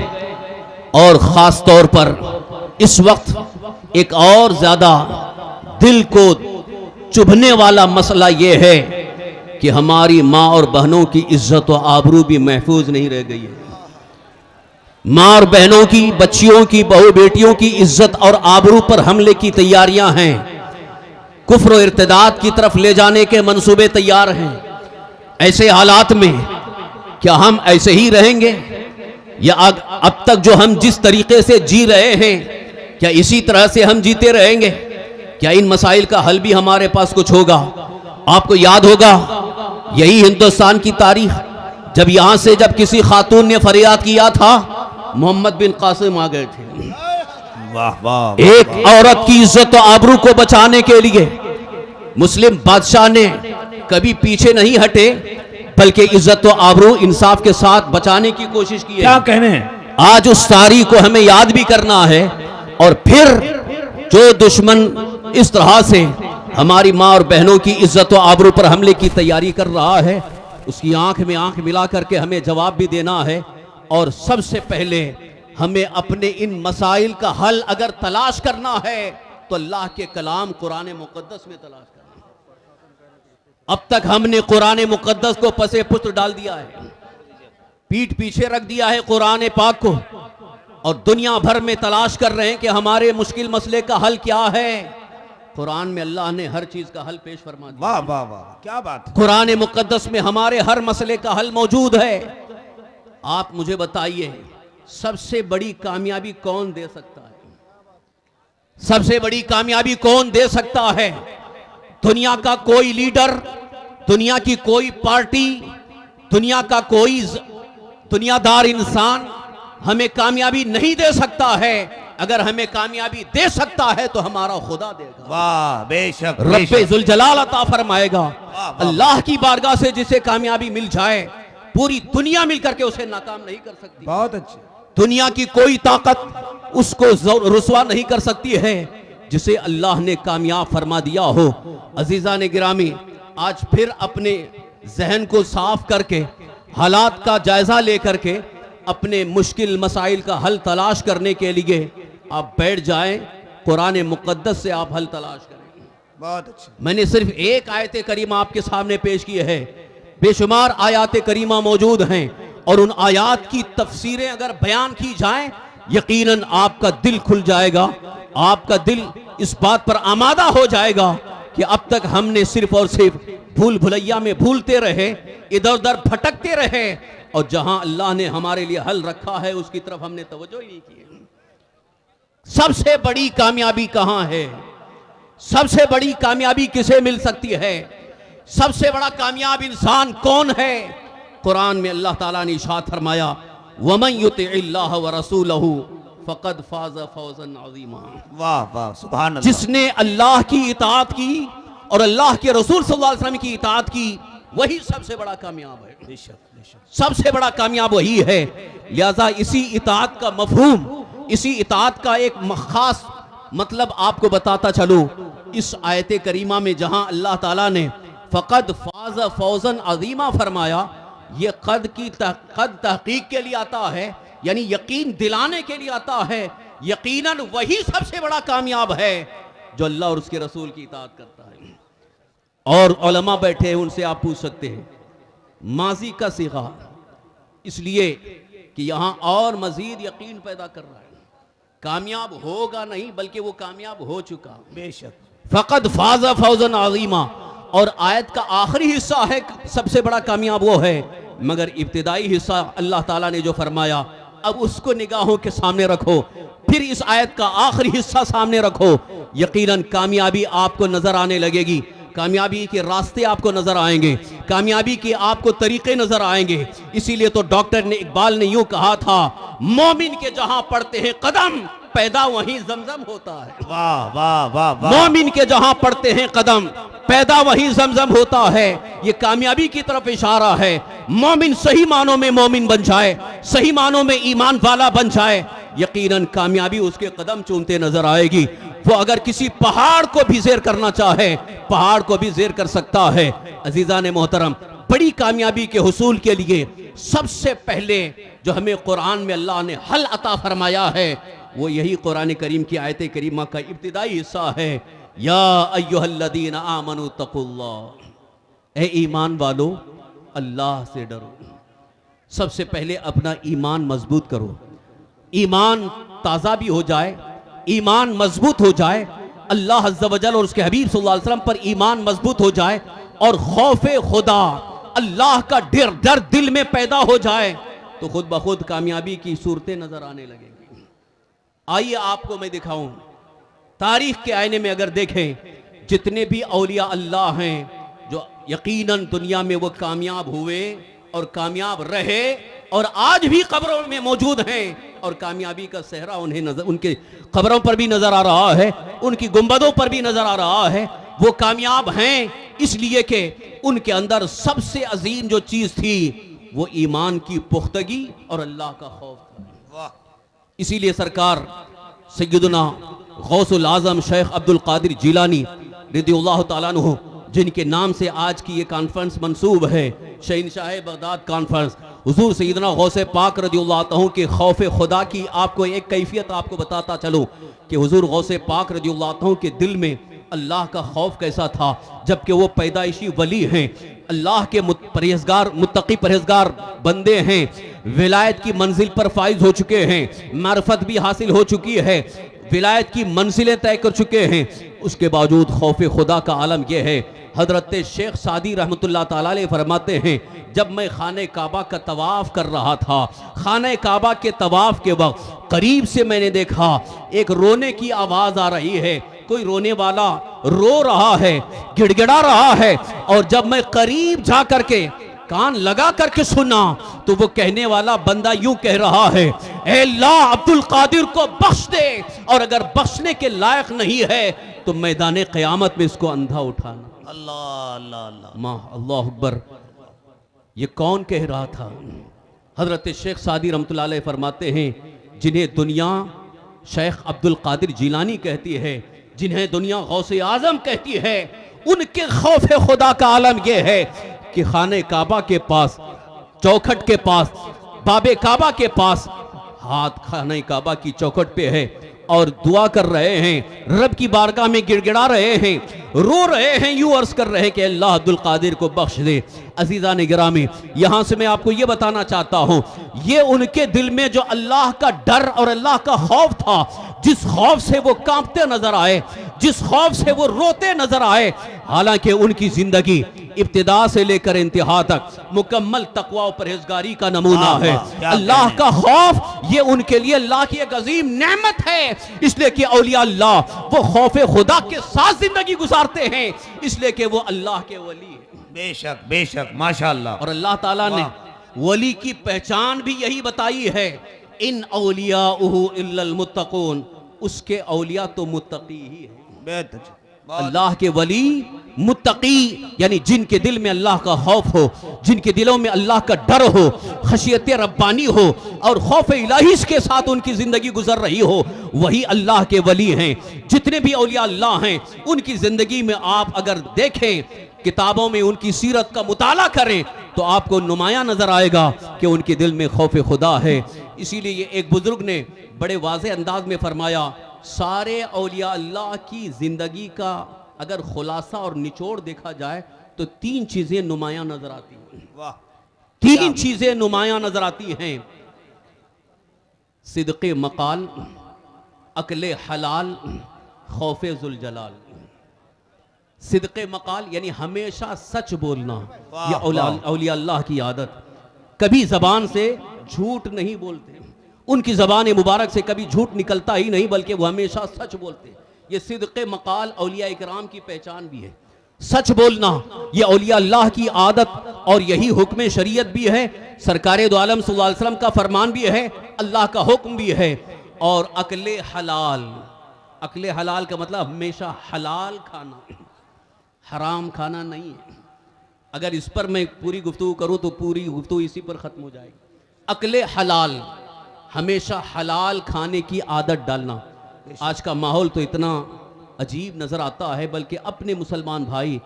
और ख़ास तौर पर इस वक्त एक और ज़्यादा दिल को चुभने वाला मसला ये है कि हमारी माँ और बहनों की इज्जत और आबरू भी महफूज नहीं रह गई है। माँ और बहनों की, बच्चियों की, बहू बेटियों की इज्जत और आबरू पर हमले की तैयारियां हैं। कुफ्र और इर्तिदाद की तरफ ले जाने के मंसूबे तैयार हैं। ऐसे हालात में क्या हम ऐसे ही रहेंगे, या अब तक जो हम जिस तरीके से जी रहे हैं क्या इसी तरह से हम जीते रहेंगे? क्या इन मसाइल का हल भी हमारे पास कुछ होगा? आपको याद होगा यही हिंदुस्तान की तारीख, जब यहां से जब किसी खातून ने फरियाद किया था, मोहम्मद बिन कासिम आ गए थे। वाह वाह। एक औरत की इज्जत और आबरू को बचाने के लिए मुस्लिम बादशाह ने कभी पीछे नहीं हटे, बल्कि इज्जत और आबरू इंसाफ के साथ बचाने की कोशिश की है। क्या कहने हैं? आज उस तारीख को हमें याद भी करना है। और फिर जो दुश्मन इस तरह से हमारी माँ और बहनों की इज्जत और आबरू पर हमले की तैयारी कर रहा है, उसकी आंख में आंख मिला करके हमें जवाब भी देना है। और सबसे पहले हमें अपने इन मसाइल का हल अगर तलाश करना है तो अल्लाह के कलाम कुरान मुकद्दस में तलाश करना है। अब तक हमने कुरान मुकद्दस को पसे पुत्र डाल दिया है, पीठ पीछे रख दिया है कुरान पाक को, और दुनिया भर में तलाश कर रहे हैं कि हमारे मुश्किल मसले का हल क्या है। कुरान में अल्लाह ने हर चीज का हल पेश फरमा दिया। वाह वाह वाह, क्या बात है। कुरान मुकद्दस में हमारे हर मसले का हल मौजूद है। आप मुझे बताइए, सबसे बड़ी कामयाबी कौन दे सकता है? सबसे बड़ी कामयाबी कौन दे सकता है? दुनिया का कोई लीडर, दुनिया की कोई पार्टी, दुनिया का कोई दुनियादार इंसान हमें कामयाबी नहीं दे सकता है। अगर हमें कामयाबी दे सकता है तो हमारा खुदा देगा। वाह, बेशक रब्बे जुल जलाल अता फरमाएगा। अल्लाह की बारगाह से जिसे कामयाबी मिल जाए, पूरी दुनिया मिलकर के उसे नाकाम नहीं कर सकती। बहुत अच्छे। दुनिया की कोई ताकत उसको रुसवा नहीं कर सकती है जिसे अल्लाह ने कामयाब फरमा दिया हो। अजीजा ने गिरामी, आज फिर अपने जहन को साफ करके हालात का जायजा लेकर के अपने मुश्किल मसाइल का हल तलाश करने के लिए आप बैठ जाएं। कुरान मुक़द्दस से आप हल तलाश करें। बहुत अच्छा। मैंने सिर्फ एक आयत करीमा आपके सामने पेश की है, बेशुमार आयात करीमा मौजूद हैं और उन आयात की तफसीरें अगर बयान की जाएं, यकीनन आपका दिल खुल जाएगा, आपका दिल इस बात पर आमादा हो जाएगा कि अब तक हमने सिर्फ और सिर्फ भूल भुलैया में भूलते रहे, इधर उधर भटकते रहे और जहां अल्लाह ने हमारे लिए हल रखा है उसकी तरफ हमने तवज्जो ही नहीं की। सबसे बड़ी कामयाबी कहां है? सबसे बड़ी कामयाबी किसे मिल सकती है? सबसे बड़ा कामयाब इंसान कौन है? कुरान में अल्लाह ताला ने इरशाद फरमाया, वमन युतिइल्लाह व रसूलहू फक़द फ़ाज़ फ़ौज़न अज़ीमा। वाह वाह, सुभान अल्लाह। जिसने अल्लाह की इताअत की और अल्लाह के रसूल सल्लल्लाहु अलैहि वसल्लम की इताअत की, वही सबसे बड़ा कामयाब है। बेशक बेशक। सबसे बड़ा कामयाब वही है। लिहाजा इसी इताअत का मफहूम, इसी इताअत का एक खास मतलब आपको बताता चलूं। इस आयत करीमा में जहां अल्लाह ताला ने फ़क़द फ़ाज़ फ़ौज़न अज़ीमा फरमाया, ये कद की कद तहक़ीक़ के लिए आता है, यानी यकीन दिलाने के लिए आता है। यकीनन वही सबसे बड़ा कामयाब है जो अल्लाह और उसके रसूल की इताअत करता है। और उलमा बैठे हैं, उनसे आप पूछ सकते हैं, माजी का सीगा इसलिए कि यहां और मजीद यकीन पैदा कर रहा है। कामयाब होगा नहीं बल्कि वो कामयाब हो चुका। बेशक। फ़क़द फ़ाज़ फ़ौज़न अज़ीमा। और आयत का आखिरी हिस्सा है सबसे बड़ा कामयाब वो है, मगर इब्तिदाई हिस्सा अल्लाह ताला ने जो फरमाया, अब उसको निगाहों के सामने रखो, फिर इस आयत का आखिरी हिस्सा सामने रखो, यकीनन कामयाबी आपको नजर आने लगेगी। कामयाबी के रास्ते आपको नजर आएंगे, कामयाबी के आपको तरीके नजर आएंगे। इसीलिए तो डॉक्टर ने इकबाल ने यूं कहा था, मोमिन के जहां पड़ते हैं कदम, पैदा वहीं जमजम होता है। वाह वाह वाह वाह। मोमिन के जहां पड़ते हैं कदम, पैदा वहीं जमजम होता है। ये कामयाबी की तरफ इशारा है। मोमिन सही मानों में मोमिन बन जाए, सही मानों में ईमान वाला बन जाए, यकीनन कामयाबी उसके कदम चूमते नजर आएगी। वो अगर किसी पहाड़ को भी ज़ेर करना चाहे, पहाड़ को भी ज़ेर कर सकता है। अजीज़ा ने मोहतरम, बड़ी कामयाबी के हुसूल के लिए सबसे पहले जो हमें कुरान में अल्लाह ने हल अता फरमाया है, वो यही कुरान करीम की आयत करीमा का इब्तिदाई हिस्सा है। या अय्युहल्लज़ीना आमनू तक़ुल्लाह, ए ईमान वालो अल्लाह से डरो। सबसे पहले अपना ईमान मजबूत करो। ईमान ताज़ा भी हो जाए, ईमान मजबूत हो जाए, अल्लाह अज़्ज़ा वजल और उसके हबीब सल्लल्लाहु अलैहि वसल्लम पर ईमान मजबूत हो जाए और खौफे खुदा, अल्लाह का डर दिल में पैदा हो जाए, तो खुद ब खुद कामयाबी की सूरतें नजर आने लगेंगी। आइए आपको मैं दिखाऊं, तारीख के आईने में अगर देखें, जितने भी औलिया अल्लाह हैं जो यकीनन दुनिया में वो कामयाब हुए और कामयाब रहे और आज भी कब्रों में मौजूद हैं और कामयाबी का सेहरा उन्हें नजर, उनके कब्रों पर भी नजर आ रहा है, उनकी गुंबदों पर भी नजर आ रहा है। वो कामयाब हैं इसलिए कि उनके अंदर सबसे अजीम जो चीज थी वो ईमान की पुख्तगी और अल्लाह का खौफ था। वाह। इसीलिए सरकार सैयदना गौसुल आजम शेख अब्दुल कादिर जिलानी रज़ियल्लाहु ताला अन्हु, जिनके नाम से आज की ये कॉन्फ्रेंस मंसूब है, शहंशाह बगदाद कॉन्फ्रेंस, हुजूर सैयदना गौसे पाक रज़ियल्लाहु तआला के खौफ खुदा की आपको एक कैफियत आपको बताता चलो कि हुजूर गौसे पाक रज़ियल्लाहु तआला के दिल में अल्लाह का खौफ कैसा था, जबकि वो पैदाइशी वली हैं, अल्लाह के परहेजगार मुत्तकी परहेजगार बंदे हैं, विलायत की मंजिल पर फाइज हो चुके हैं, मार्फत भी हासिल हो चुकी है, विलायत की मंजिलें तय कर चुके हैं। उसके बावजूद खौफ खुदा का आलम यह है। हजरत शेख सादी रहमतुल्लाह ताला अलैह फरमाते हैं, जब मैं खाने काबा का तवाफ कर रहा था, खाने काबा के तवाफ के वक्त करीब से मैंने देखा एक रोने की आवाज आ रही है, कोई रोने वाला रो रहा है, गिड़गिड़ा रहा है। और जब मैं करीब जा करके कान लगा करके सुना तो वो कहने वाला बंदा यूं कह रहा है, ए अल्लाह अब्दुल कादिर को बख्श दे, और अगर बख्शने के लायक नहीं है तो मैदान क़यामत में इसको अंधा उठाना। अल्लाह अल्लाह अल्लाह माँ अल्लाह अकबर। ये कौन कह रहा था? हजरत शेख सादी रहमतुल्लाह अलैह फरमाते हैं, जिन्हें दुनिया शेख अब्दुल कादिर जीलानी कहती है, जिन्हें दुनिया गौसे आजम कहती है, उनके खौफ खुदा का आलम यह है कि खाने काबा के पास, चौखट के पास, बाबे काबा के पास हाथ खाने काबा की चौखट पे है और दुआ कर रहे हैं, रब की बारगाह में गिड़गिड़ा रहे हैं, रो रहे हैं, यूं अर्ज कर रहे हैं कि अल्लाह अब्दुल कादिर को बख्श दे। अजीजा ने गिरामी, यहां से मैं आपको यह बताना चाहता हूं, ये उनके दिल में जो अल्लाह का डर और अल्लाह का खौफ था, जिस खौफ से वो कांपते नजर आए, जिस खौफ से वो रोते नजर आए, हालांकि उनकी जिंदगी इब्तिदा से लेकर इंतहा तक मुकम्मल तकवा और परहेजगारी का नमूना है। अल्लाह का खौफ ये उनके लिए अल्लाह की एक अजीम नेमत है, इसलिए कि औलिया अल्लाह वो खौफे खुदा के साथ जिंदगी गुजारते हैं, इसलिए कि वो अल्लाह के वली है। बेशक बेशक माशाअल्लाह। और अल्लाह ताला ने वली की पहचान भी यही बताई है, इन औलियाउहु इल्लल मुत्तकून, उसके औलिया तो मुत्तकी ही है। बेहद अच्छा। अल्लाह के वली मुत्तकी यानी जिनके दिल में अल्लाह का खौफ हो, जिनके दिलों में अल्लाह का डर हो, खशियत रब्बानी हो और खौफ इलाही के साथ उनकी जिंदगी गुजर रही हो, वही अल्लाह के वली हैं। जितने भी औलिया अल्लाह हैं, उनकी जिंदगी में आप अगर देखें, किताबों में उनकी सीरत का मुताला करें, तो आपको नुमाया नजर आएगा कि उनके दिल में खौफ खुदा है। इसीलिए ये एक बुजुर्ग ने बड़े वाज़े अंदाज में फरमाया, सारे औलिया अल्लाह की जिंदगी का अगर खुलासा और निचोड़ देखा जाए तो तीन चीजें नुमाया नजर आती हैं। वाह। तीन चीजें नुमाया नजर आती हैं, सिद्क़े मकाल, अक्ले हलाल, खौफे जुल जलाल। सिद्क़े मकाल यानी हमेशा सच बोलना, ये औलिया अल्लाह की आदत, कभी जबान से झूठ नहीं बोलते, उनकी ज़बान मुबारक से कभी झूठ निकलता ही नहीं, बल्कि वो हमेशा सच बोलते हैं। ये सिद्क़े मकाल औलिया इकराम की पहचान भी है, सच बोलना ये औलिया अल्लाह की आदत और यही हुक्म शरीयत भी है, सरकारे दो आलम सल्लल्लाहु अलैहि वसल्लम का फरमान भी है, अल्लाह का हुक्म भी है। और अक्ले हलाल, अक्ले हलाल का मतलब हमेशा हलाल खाना, हराम खाना नहीं है। अगर इस पर मैं पूरी गुफ्तगू करूँ तो पूरी गुफ्तगू इसी पर ख़त्म हो जाएगी। अक्ले हलाल, हमेशा हलाल खाने की आदत डालना। आज का माहौल तो इतना अजीब नज़र आता है, बल्कि अपने मुसलमान भाई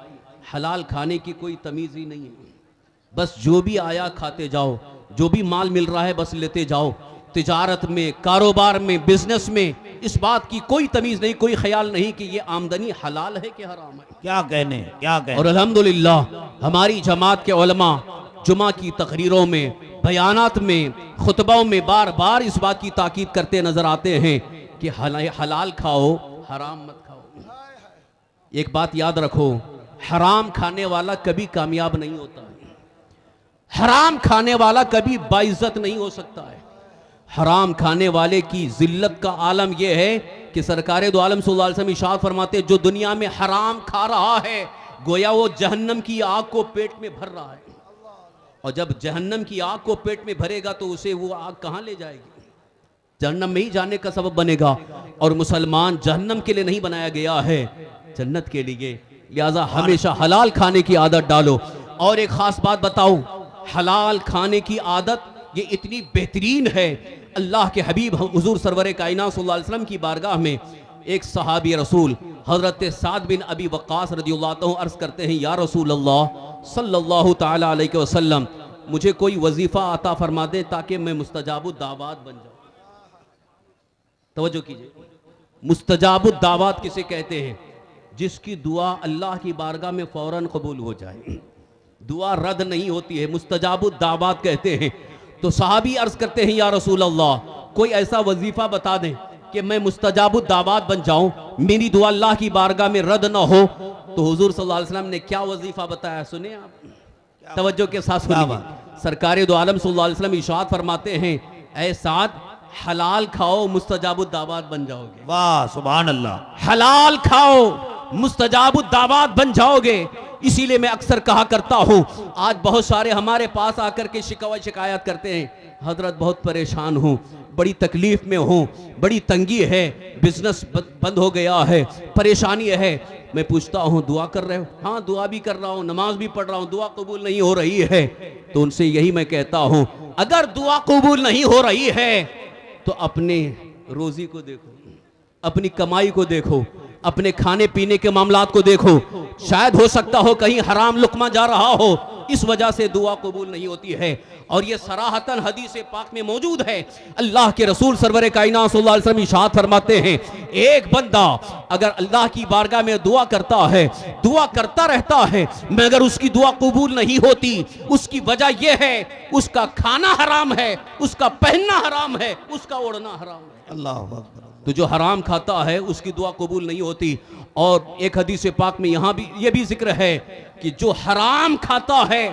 हलाल खाने की कोई तमीज़ ही नहीं है, बस जो भी आया खाते जाओ, जो भी माल मिल रहा है बस लेते जाओ। तिजारत में, कारोबार में, बिजनेस में इस बात की कोई तमीज़ नहीं, कोई ख्याल नहीं कि ये आमदनी हलाल है कि हराम है। क्या कहने, क्या कहने। और अल्हम्दुलिल्लाह हमारी जमात के उलमा जुमा की तकरीरों में, बयानात में, खुतबाओं में बार बार इस बात की ताकीद करते नजर आते हैं कि हलाल खाओ, हराम मत खाओ। एक बात याद रखो, हराम खाने वाला कभी कामयाब नहीं होता है, हराम खाने वाला कभी बाइज्जत नहीं हो सकता है। हराम खाने वाले की जिल्लत का आलम यह है कि सरकारे दो आलम सल्लल्लाहु अलैहि वसल्लम इरशाद फरमाते, जो दुनिया में हराम खा रहा है गोया वो जहन्नम की आग को पेट में भर रहा है, और जब जहन्नम की आग को पेट में भरेगा तो उसे वो आग कहां ले जाएगी, जहन्नम में ही जाने का सबब बनेगा। और मुसलमान जहन्नम के लिए नहीं बनाया गया है, जन्नत के लिए। लिहाजा हमेशा हलाल खाने की आदत डालो। और एक खास बात बताऊं, हलाल खाने की आदत ये इतनी बेहतरीन है, अल्लाह के हबीब हुजूर सरवर कायनात सल्लल्लाहु अलैहि वसल्लम की बारगाह में एक सहाबी रसूल हजरत साद बिन अबी वक्कास रदियल्लाहु अन्हु अर्ज करते हैं, या रसूल अल्लाह सल्लल्लाहु ताला अलैहि वसल्लम, मुझे कोई वजीफा आता फरमा दे ताकि मैं मुस्तजाबुद दावात बन जाऊं। तवज्जो कीजिए, मुस्तजाबुद दावात किसे कहते हैं? जिसकी दुआ अल्लाह की बारगाह में फौरन कबूल हो जाए, दुआ रद्द नहीं होती है, मुस्तजाबुद दावात कहते हैं। तो सहाबी अर्ज करते हैं, या रसूल अल्लाह, कोई ऐसा वजीफा बता दें कि मैं मुस्तजाबुद दावात बन जाऊं, मेरी दुआ अल्लाह की बारगाह में रद्द ना हो। तो हुजूर सल्लल्लाहु अलैहि वसल्लम ने क्या वजीफा बताया, सुने आप, तवज्जो के साथ सुनिए। सरकारे दो आलम सल्लल्लाहु अलैहि वसल्लम इरशाद फरमाते हैं, ऐ साद, हलाल खाओ मुस्तजाबुद दावात बन जाओगे। वाह सुभान अल्लाह। हलाल खाओ मुस्तजाबुद दावात बन जाओगे। इसीलिए मैं अक्सर कहा करता हूं, आज बहुत सारे हमारे पास आकर के शिकायत करते हैं, हजरत बहुत परेशान हूं, बड़ी तकलीफ में हूं, बड़ी तंगी है, बिजनेस बंद हो गया है, परेशानी है। मैं पूछता हूं, दुआ कर रहे हो? हाँ दुआ भी कर रहा हूं, नमाज भी पढ़ रहा हूं, दुआ कबूल नहीं हो रही है। तो उनसे यही मैं कहता हूं, अगर दुआ कबूल नहीं हो रही है तो अपने रोजी को देखो, अपनी कमाई को देखो, अपने खाने पीने के मामलात को देखो। शायद हो सकता हो कहीं हराम लुकमा जा रहा हो, इस वजह से दुआ कबूल नहीं होती है। और ये सराहतन हदीस पाक में मौजूद है। अल्लाह के रसूल सरवर कायनात सल्लल्लाहु अलैहि वसल्लम इरशाद फरमाते हैं, एक बंदा अगर अल्लाह की बारगाह में दुआ करता है, दुआ करता रहता है, मगर उसकी दुआ कबूल नहीं होती, उसकी वजह यह है उसका खाना हराम है, उसका पहनना हराम है, उसका ओढ़ना हराम है। अल्लाह अकबर। तो जो हराम खाता है उसकी दुआ कबूल नहीं होती। और एक हदीस पाक में यहां भी ये भी जिक्र है कि जो हराम खाता है,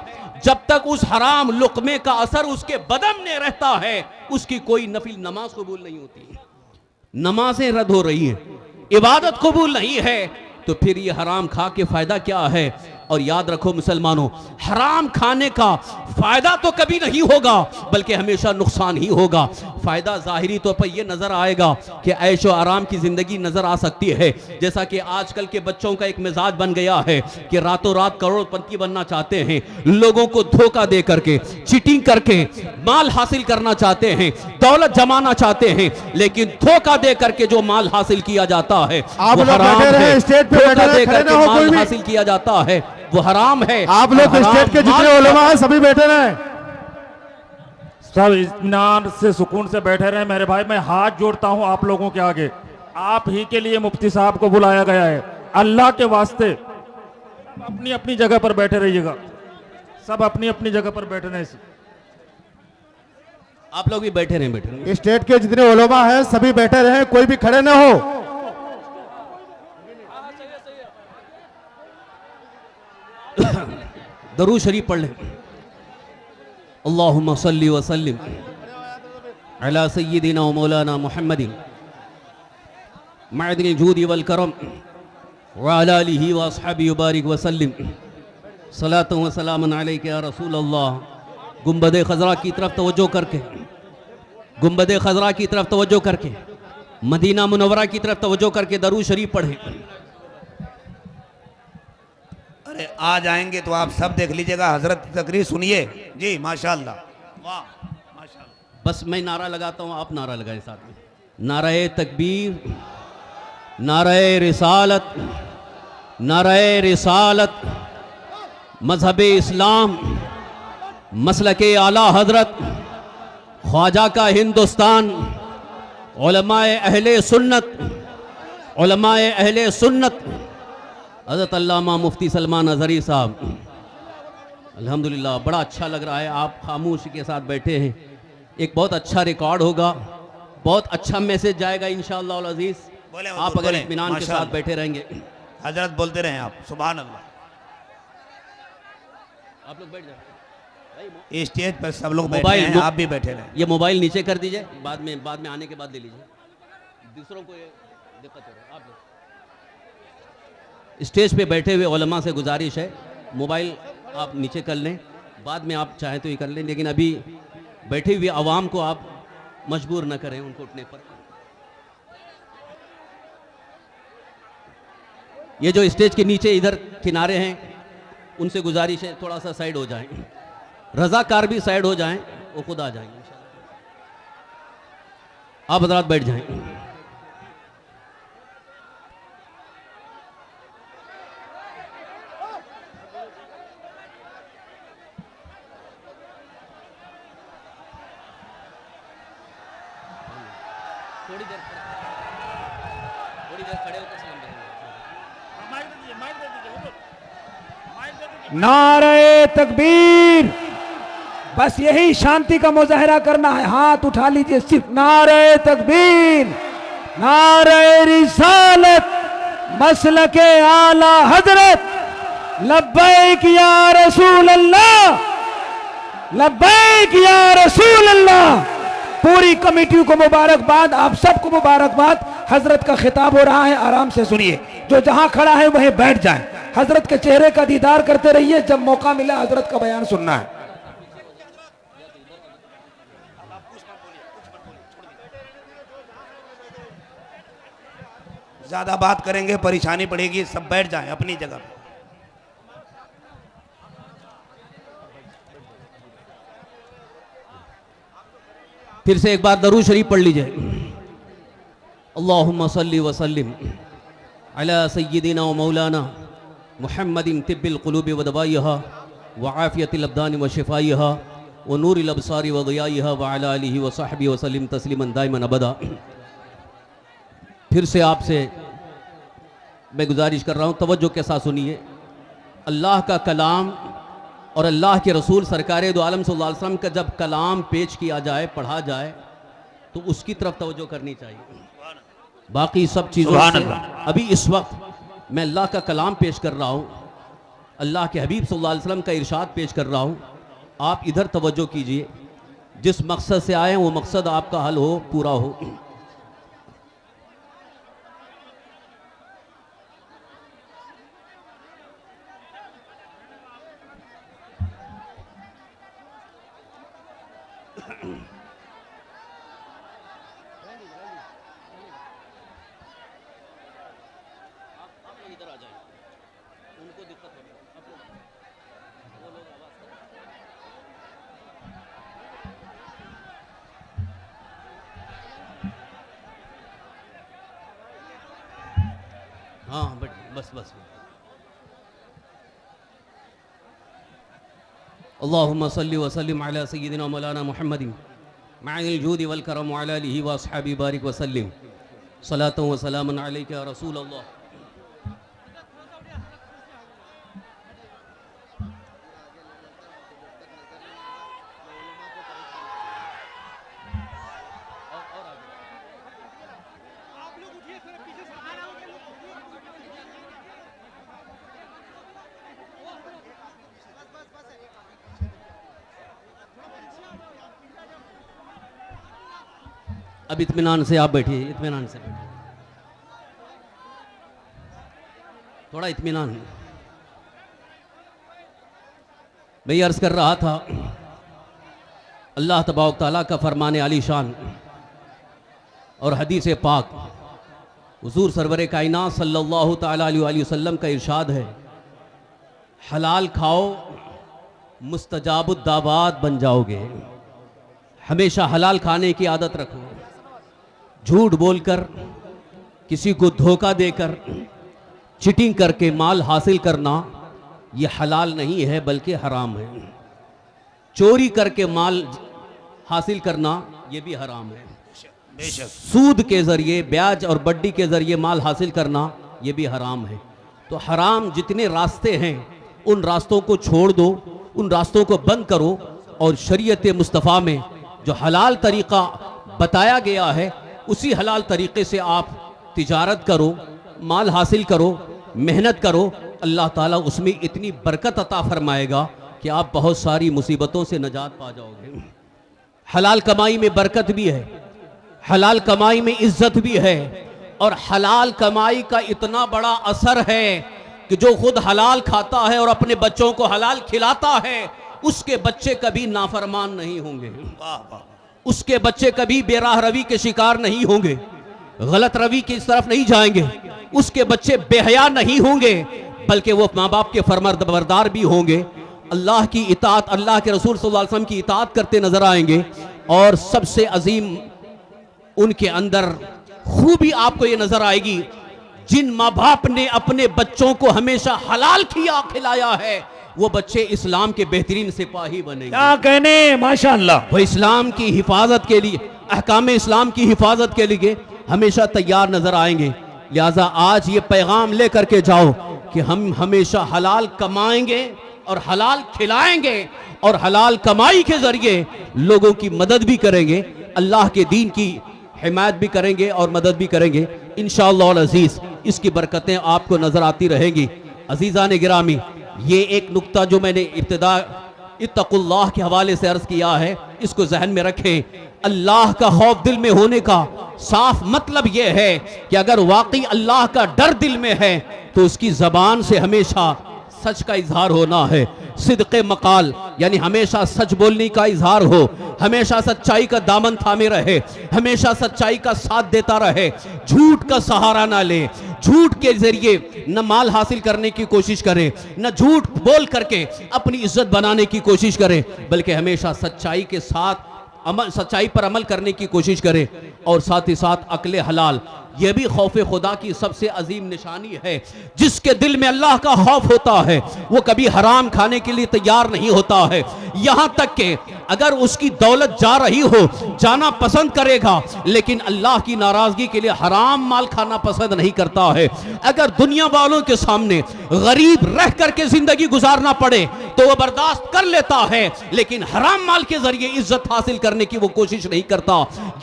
जब तक उस हराम लुकमे का असर उसके बदन में रहता है, उसकी कोई नफिल नमाज कबूल नहीं होती। नमाजें रद्द हो रही हैं, इबादत कबूल नहीं है, तो फिर ये हराम खा के फायदा क्या है। और याद रखो मुसलमानों, हराम खाने का फायदा तो कभी नहीं होगा, बल्कि हमेशा नुकसान ही होगा। फायदा जाहिरी तौर पर यह नजर आएगा कि ऐशो आराम की जिंदगी नजर आ सकती है, जैसा कि आजकल के बच्चों का एक मिजाज बन गया है कि रातों रात करोड़पति बनना चाहते हैं, लोगों को धोखा दे करके, चीटिंग करके माल हासिल करना चाहते हैं, दौलत जमाना चाहते हैं, लेकिन धोखा दे करके जो माल हासिल किया जाता है आप वो लोग हराम बैठे रहे, है। स्टेज पे धोखा बैठे रहे, दे खड़े करके ना हो माल कोई भी। हासिल किया जाता है वो हराम है। आप लोग और स्टेज के हराम जितने माल- उलेमा हैं सभी बैठे रहे। सब इत्मीनान से सुकून से बैठे रहे मेरे भाई। मैं हाथ जोड़ता हूं आप लोगों के आगे, आप ही के लिए मुफ्ती साहब को बुलाया गया है। अल्लाह के वास्ते सब अपनी अपनी जगह पर बैठे रहिएगा, सब अपनी अपनी जगह पर बैठे रहे। आप लोग भी बैठे रहें, बैठे रहें। स्टेज के जितने उलेमा हैं सभी बैठे रहे, कोई भी खड़े ना हो। दरूद शरीफ पढ़ लें। अल्लाहुम्मा सल्ली व सल्लिम अला सय्यिदिना व मौलाना मुहम्मदिन मअदिल जूदी वल करम व अला आलिहि व अस्हाबिहि बारिक व सल्लिम सलातु व सलामुन अलैका या रसूल अल्लाह। गुंबद खजरा की तरफ तवज्जो करके, गुंबद खजरा की तरफ तवज्जो करके, मदीना मुनव्वरा की तरफ तवज्जो करके दरूद शरीफ पढ़ें। अरे आ जाएंगे तो आप सब देख लीजिएगा, हजरत की तकरीर सुनिए जी। माशाल्लाह, वाह माशाल्लाह। बस मैं नारा लगाता हूं, आप नारा लगाएं साथ में। नाराए तकबीर, नाराए रिसालत, नाराए रिसालत, मजहबे इस्लाम, मसलके आला हजरत, ख्वाजा का हिंदुस्तान, उलमाए अहले सुन्नत, उलमाए अहले सुन्नत, हज़रत अल्लामा मुफ्ती सलमान अज़हरी साहब। अल्हम्दुलिल्लाह, बड़ा अच्छा लग रहा है, आप खामोशी के साथ बैठे हैं। एक बहुत अच्छा रिकॉर्ड होगा, बहुत अच्छा मैसेज जाएगा इंशाअल्लाह अल अज़ीज़। बोले हुजूर, आप अगर बोले, इत्मीनान के माशाअल्लाह। साथ बैठे रहेंगे। हजरत बोलते रहे आप, सुभान अल्लाह। आप लोग बैठ जाए। इस स्टेज पर सब लोग बैठे मोबाइल हैं, आप भी बैठे रहे। ये मोबाइल नीचे कर दीजिए, बाद में आने के बाद ले लीजिए, दूसरों को ये दिक्कत हो रही है। आप लोग स्टेज पे बैठे हुए उलमा से गुजारिश है, मोबाइल आप नीचे कर लें, बाद में आप चाहें तो ये कर लें, लेकिन अभी बैठे हुए आवाम को आप मजबूर न करें उनको उठने पर। ये जो स्टेज के नीचे इधर किनारे हैं उनसे गुजारिश है थोड़ा सा साइड हो जाएं, रजाकार भी साइड हो जाएं, वो खुद आ जाएंगे इंशाअल्लाह। आप हजरात बैठ जाएं। थोड़ी देर खड़े होकर सलाम करेंगे। नारे तकबीर, बस यही शांति का मुजाहरा करना है। हाथ उठा लीजिए सिर्फ। नारे तकबीर, नारे रिसालत, मसलके आला हजरत, लब्बैक या रसूल अल्लाह, लब्बैक या रसूल अल्लाह। पूरी कमेटी को मुबारकबाद, आप सबको मुबारकबाद। हजरत का खिताब हो रहा है, आराम से सुनिए। जो जहां खड़ा है वहीं बैठ जाए, हजरत के चेहरे का दीदार करते रहिए। जब मौका मिला हजरत का बयान सुनना है। ज्यादा बात करेंगे परेशानी पड़ेगी, सब बैठ जाएं अपनी जगह पर। फिर से एक बार दरूद शरीफ पढ़ लीजिए। अल्लाहुम्मा सल्ली व सल्लिम अला सय्यिदिना व मौलाना मुहम्मदिन तिब्बिल क़ुलूबि व दवाइहा व आफ़ियतिल अब्दानि व शिफ़ाइहा व नूरिल अबसारि व ज़ियाइहा व अला आलिहि व सहबिहि व सल्लिम तस्लीमन दाइमन अबदा। फिर से आपसे मैं गुजारिश कर रहा हूँ, तवज्जो के साथ सुनिए। अल्लाह का कलाम और अल्लाह के रसूल सरकार दो आलम सल्लल्लाहु अलैहि वसल्लम का जब कलाम पेश किया जाए, पढ़ा जाए, तो उसकी तरफ तवज्जो करनी चाहिए। बाकी सब चीज़ों से अभी इस वक्त मैं अल्लाह का कलाम पेश कर रहा हूँ, अल्लाह के हबीब सल्लल्लाहु अलैहि वसल्लम का इरशाद पेश कर रहा हूँ। आप इधर तवज्जो कीजिए। जिस मकसद से आए वो मकसद आपका हल हो, पूरा हो। हाँ बस बस। अल्लाहुम्मा सल्ली व सल्लिम अला सय्यिदिना मौलाना मुहम्मदिन मअल जूदि वल करम व अला आलिहि व अस्हाबि बारिक व सल्लिम सलातु व सलामुन अलैका या रसूल अल्लाह। अब इत्मीनान से आप बैठिए, इत्मीनान से बैठिए, थोड़ा इत्मीनान। मैं ये अर्ज़ कर रहा था, अल्लाह तबारक तआला का फरमान आली शान और हदीस पाक हुजूर सरवर कायनात सल्लल्लाहु तआला अलैहि वसल्लम का इरशाद है, हलाल खाओ मुस्तजाबुद दावात बन जाओगे। हमेशा हलाल खाने की आदत रखो। झूठ बोलकर, किसी को धोखा देकर, चिटिंग करके माल हासिल करना ये हलाल नहीं है बल्कि हराम है। चोरी करके माल हासिल करना ये भी हराम है। बेशक सूद के ज़रिए, ब्याज और बड्डी के ज़रिए माल हासिल करना ये भी हराम है। तो हराम जितने रास्ते हैं उन रास्तों को छोड़ दो, उन रास्तों को बंद करो और शरीयत मुस्तफ़ा में जो हलाल तरीक़ा बताया गया है उसी हलाल तरीक़े से आप तिजारत करो, माल हासिल करो, मेहनत करो। अल्लाह ताला उसमें इतनी बरकत अता फरमाएगा कि आप बहुत सारी मुसीबतों से नजात पा जाओगे। हलाल कमाई में बरकत भी है, हलाल कमाई में इज्जत भी है, और हलाल कमाई का इतना बड़ा असर है कि जो खुद हलाल खाता है और अपने बच्चों को हलाल खिलाता है उसके बच्चे कभी नाफरमान नहीं होंगे, वाह वाह। उसके बच्चे कभी बेराह रवी के शिकार नहीं होंगे, गलत रवी की तरफ नहीं जाएंगे, उसके बच्चे बेहया नहीं होंगे, बल्कि वो माँ बाप के फरमाबरदार भी होंगे। अल्लाह की इताअत, अल्लाह के रसूल सल्लल्लाहु अलैहि वसल्लम की इताअत करते नजर आएंगे। और सबसे अजीम उनके अंदर खूबी आपको ये नजर आएगी, जिन माँ बाप ने अपने बच्चों को हमेशा हलाल खिलाया है वो बच्चे इस्लाम के बेहतरीन सिपाही बनेंगे। क्या कहने, माशाअल्लाह। वो इस्लाम की हिफाजत के लिए, अहकाम इस्लाम की हिफाजत के लिए हमेशा तैयार नजर आएंगे। लिहाजा आज ये पैगाम लेकर के जाओ कि हम हमेशा हलाल कमाएंगे और हलाल खिलाएंगे और हलाल कमाई के जरिए लोगों की मदद भी करेंगे, अल्लाह के दीन की हिमायत भी करेंगे और मदद भी करेंगे इंशाअल्लाह अज़ीज़। इसकी बरकतें आपको नजर आती रहेंगी। अजीज़ान गिरामी, ये एक नुक्ता जो मैंने इब्तिदा इत्तकुल्लाह के हवाले से अर्ज किया है, इसको जहन में रखें। अल्लाह का खौफ दिल में होने का साफ मतलब यह है कि अगर वाकई अल्लाह का डर दिल में है तो उसकी जबान से हमेशा सच का इजहार होना है। सिद्क़े मकाल यानी हमेशा सच बोलने का इजहार हो, हमेशा सच्चाई का दामन थामे रहे, हमेशा सच्चाई का साथ देता रहे, झूठ का सहारा ना ले, झूठ के जरिए न माल हासिल करने की कोशिश करे, न झूठ बोल करके अपनी इज्जत बनाने की कोशिश करे, बल्कि हमेशा सच्चाई के साथ अमल, सच्चाई पर अमल करने की कोशिश करे। और साथ ही साथ अक्ले हलाल, यह भी खौफ खुदा की सबसे अजीम निशानी है। जिसके दिल में अल्लाह का खौफ होता है वो कभी हराम खाने के लिए तैयार नहीं होता है। यहां तक कि अगर उसकी दौलत जा रही हो, जाना पसंद करेगा, लेकिन अल्लाह की नाराजगी के लिए हराम माल खाना पसंद नहीं करता है। अगर दुनिया वालों के सामने गरीब रह करके जिंदगी गुजारना पड़े तो वह बर्दाश्त कर लेता है, लेकिन हराम माल के जरिए इज्जत हासिल करने की वो कोशिश नहीं करता।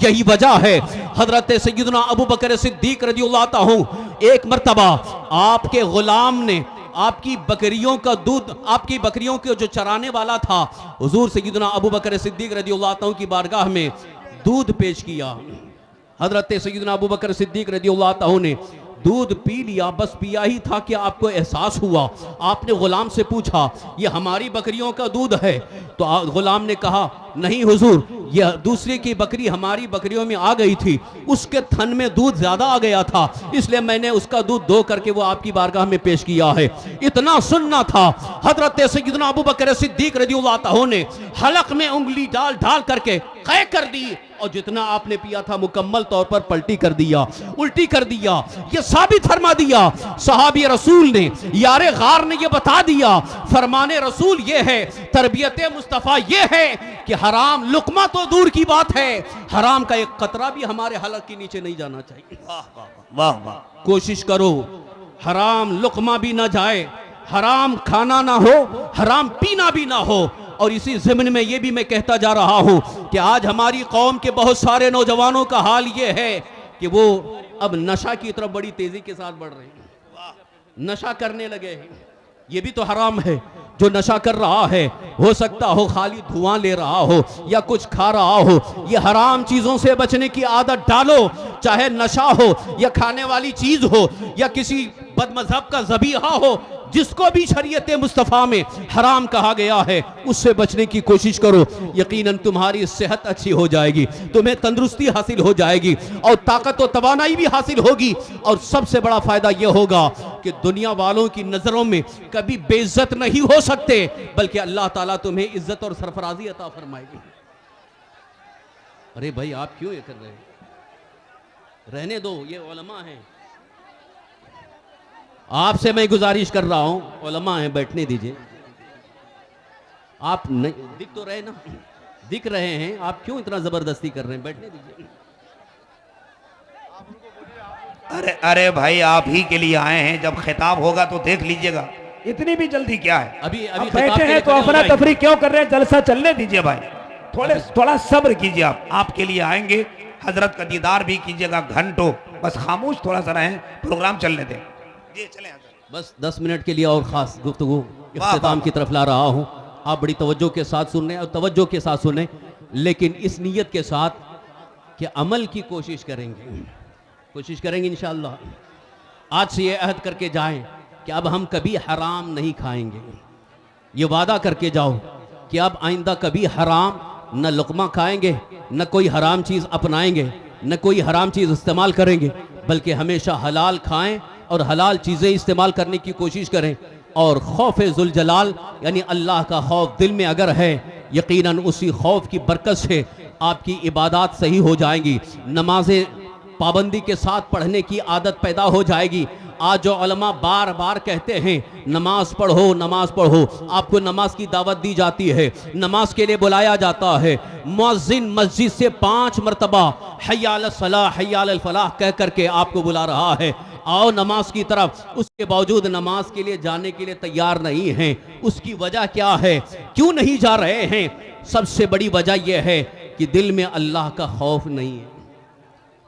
यही वजह है हजरत सैयदना अबू बकर सिद्दीक रज़ियल्लाहु अन्हु एक मर्तबा आपके गुलाम ने आपकी बकरियों का दूध, आपकी बकरियों के जो चराने वाला था, हुजूर सैयदना अबू बकर सिद्दीक रज़ियल्लाहु अन्हु की बारगाह में दूध पेश किया। हजरत सैयदना अबू बकर सिद्दीक रज़ियल्लाहु अन्हु ने दूध पी लिया, बस पिया ही था कि आपको एहसास हुआ। आपने गुलाम से पूछा ये हमारी बकरियों का दूध है? तो गुलाम ने कहा नहीं हुजूर, यह दूसरे की बकरी हमारी बकरियों में आ गई थी, उसके थन में दूध ज्यादा आ गया था, इसलिए मैंने उसका दूध दो करके वो आपकी बारगाह में पेश किया है। इतना सुनना था, हजरत सैयदना अबू बकर सिद्दीक रज़ियल्लाहु अन्हु ने हलक में उंगली डाल डाल करके कै कर दी और जितना आपने पिया था मुकम्मल तौर पर पलटी कर दिया, उल्टी कर दिया। ये साबित फरमा दिया सहाबी रसूल ने, यारे गार ने ये बता दिया, फरमाने रसूल ये है, तरबियत मुस्तफ़ा ये है कि हराम लुकमा तो दूर की बात है, हराम का एक कतरा भी हमारे हलक के नीचे नहीं जाना चाहिए। वाह वाह वाह वाह। कोशिश करो हराम लुकमा भी ना जाए, हराम खाना ना हो, हराम पीना भी ना हो। और इसी ज़िम्न में ये भी मैं कहता जा रहा हूं कि आज हमारी कौम के बहुत सारे नौजवानों का हाल ये है कि वो अब नशा की तरफ बड़ी तेजी के साथ बढ़ रहे हैं, नशा करने लगे हैं। ये भी तो हराम है। जो नशा कर रहा है हो सकता हो खाली धुआं ले रहा हो या कुछ खा रहा हो। ये हराम चीजों से बचने की आदत डालो, चाहे नशा हो या खाने वाली चीज हो या किसी बदमज़हब का ज़बीहा हो, जिसको भी शरीयत मुस्तफ़ा में हराम कहा गया है उससे बचने की कोशिश करो। यकीनन तुम्हारी सेहत अच्छी हो जाएगी, तुम्हें तंदुरुस्ती हासिल हो जाएगी और ताकत और तवानाई भी हासिल होगी। और सबसे बड़ा फायदा यह होगा कि दुनिया वालों की नजरों में कभी बेइज्जत नहीं हो सकते, बल्कि अल्लाह ताला तुम्हें इज्जत और सरफराजी अता फरमाएगी। अरे भाई आप क्यों ये कर रहे हैं? रहने दो, ये उलमा हैं। आपसे मैं गुजारिश कर रहा हूं, उलमा हैं, बैठने दीजिए। आप नहीं दिख तो रहे ना, दिख रहे हैं, आप क्यों इतना जबरदस्ती कर रहे हैं? बैठने दीजिए। अरे अरे भाई आप ही के लिए आए हैं, जब खिताब होगा तो देख लीजिएगा। इतनी भी जल्दी क्या है? अभी अब बैठे हैं तो अफरा तफरी क्यों कर रहे हैं? जलसा चलने दीजिए भाई, थोड़ा सब्र कीजिए। आप आपके लिए आएंगे, हजरत का दीदार भी कीजिएगा घंटों, बस खामोश थोड़ा सा रहें, प्रोग्राम चलने दें। जी चलें। बस 10 मिनट के लिए और खास गुफ्तगू इख्तिताम की तरफ ला रहा हूं। आप बड़ी तवज्जो के साथ सुन रहे हैं और तवज्जो के साथ सुने, लेकिन इस नीयत के साथ कि अमल की कोशिश करेंगे इंशाअल्लाह। आज से ये अहद करके जाएं कि अब हम कभी हराम नहीं खाएंगे। ये वादा करके जाओ कि अब आइंदा कभी हराम न लुक़मा खाएंगे, न कोई हराम चीज़ अपनाएंगे, न कोई हराम चीज़ इस्तेमाल करेंगे, बल्कि हमेशा हलाल खाएं और हलाल चीज़ें इस्तेमाल करने की कोशिश करें। और खौफ जुल जलाल यानी अल्लाह का खौफ दिल में अगर है, यकीनन उसी खौफ की बरकत से आपकी इबादत सही हो जाएंगी, नमाजें पाबंदी के साथ पढ़ने की आदत पैदा हो जाएगी। आज जो उलमा बार बार कहते हैं नमाज पढ़ो नमाज पढ़ो, आपको नमाज की दावत दी जाती है, नमाज के लिए बुलाया जाता है, मुअज्जिन मस्जिद से 5 मरतबा हय्या अलस सलाह हय्या अलल फलाह कह करके आपको बुला रहा है, आओ नमाज की तरफ। उसके बावजूद नमाज के लिए जाने के लिए तैयार नहीं हैं। उसकी वजह क्या है, क्यों नहीं जा रहे हैं? सबसे बड़ी वजह यह है कि दिल में अल्लाह का खौफ नहीं है,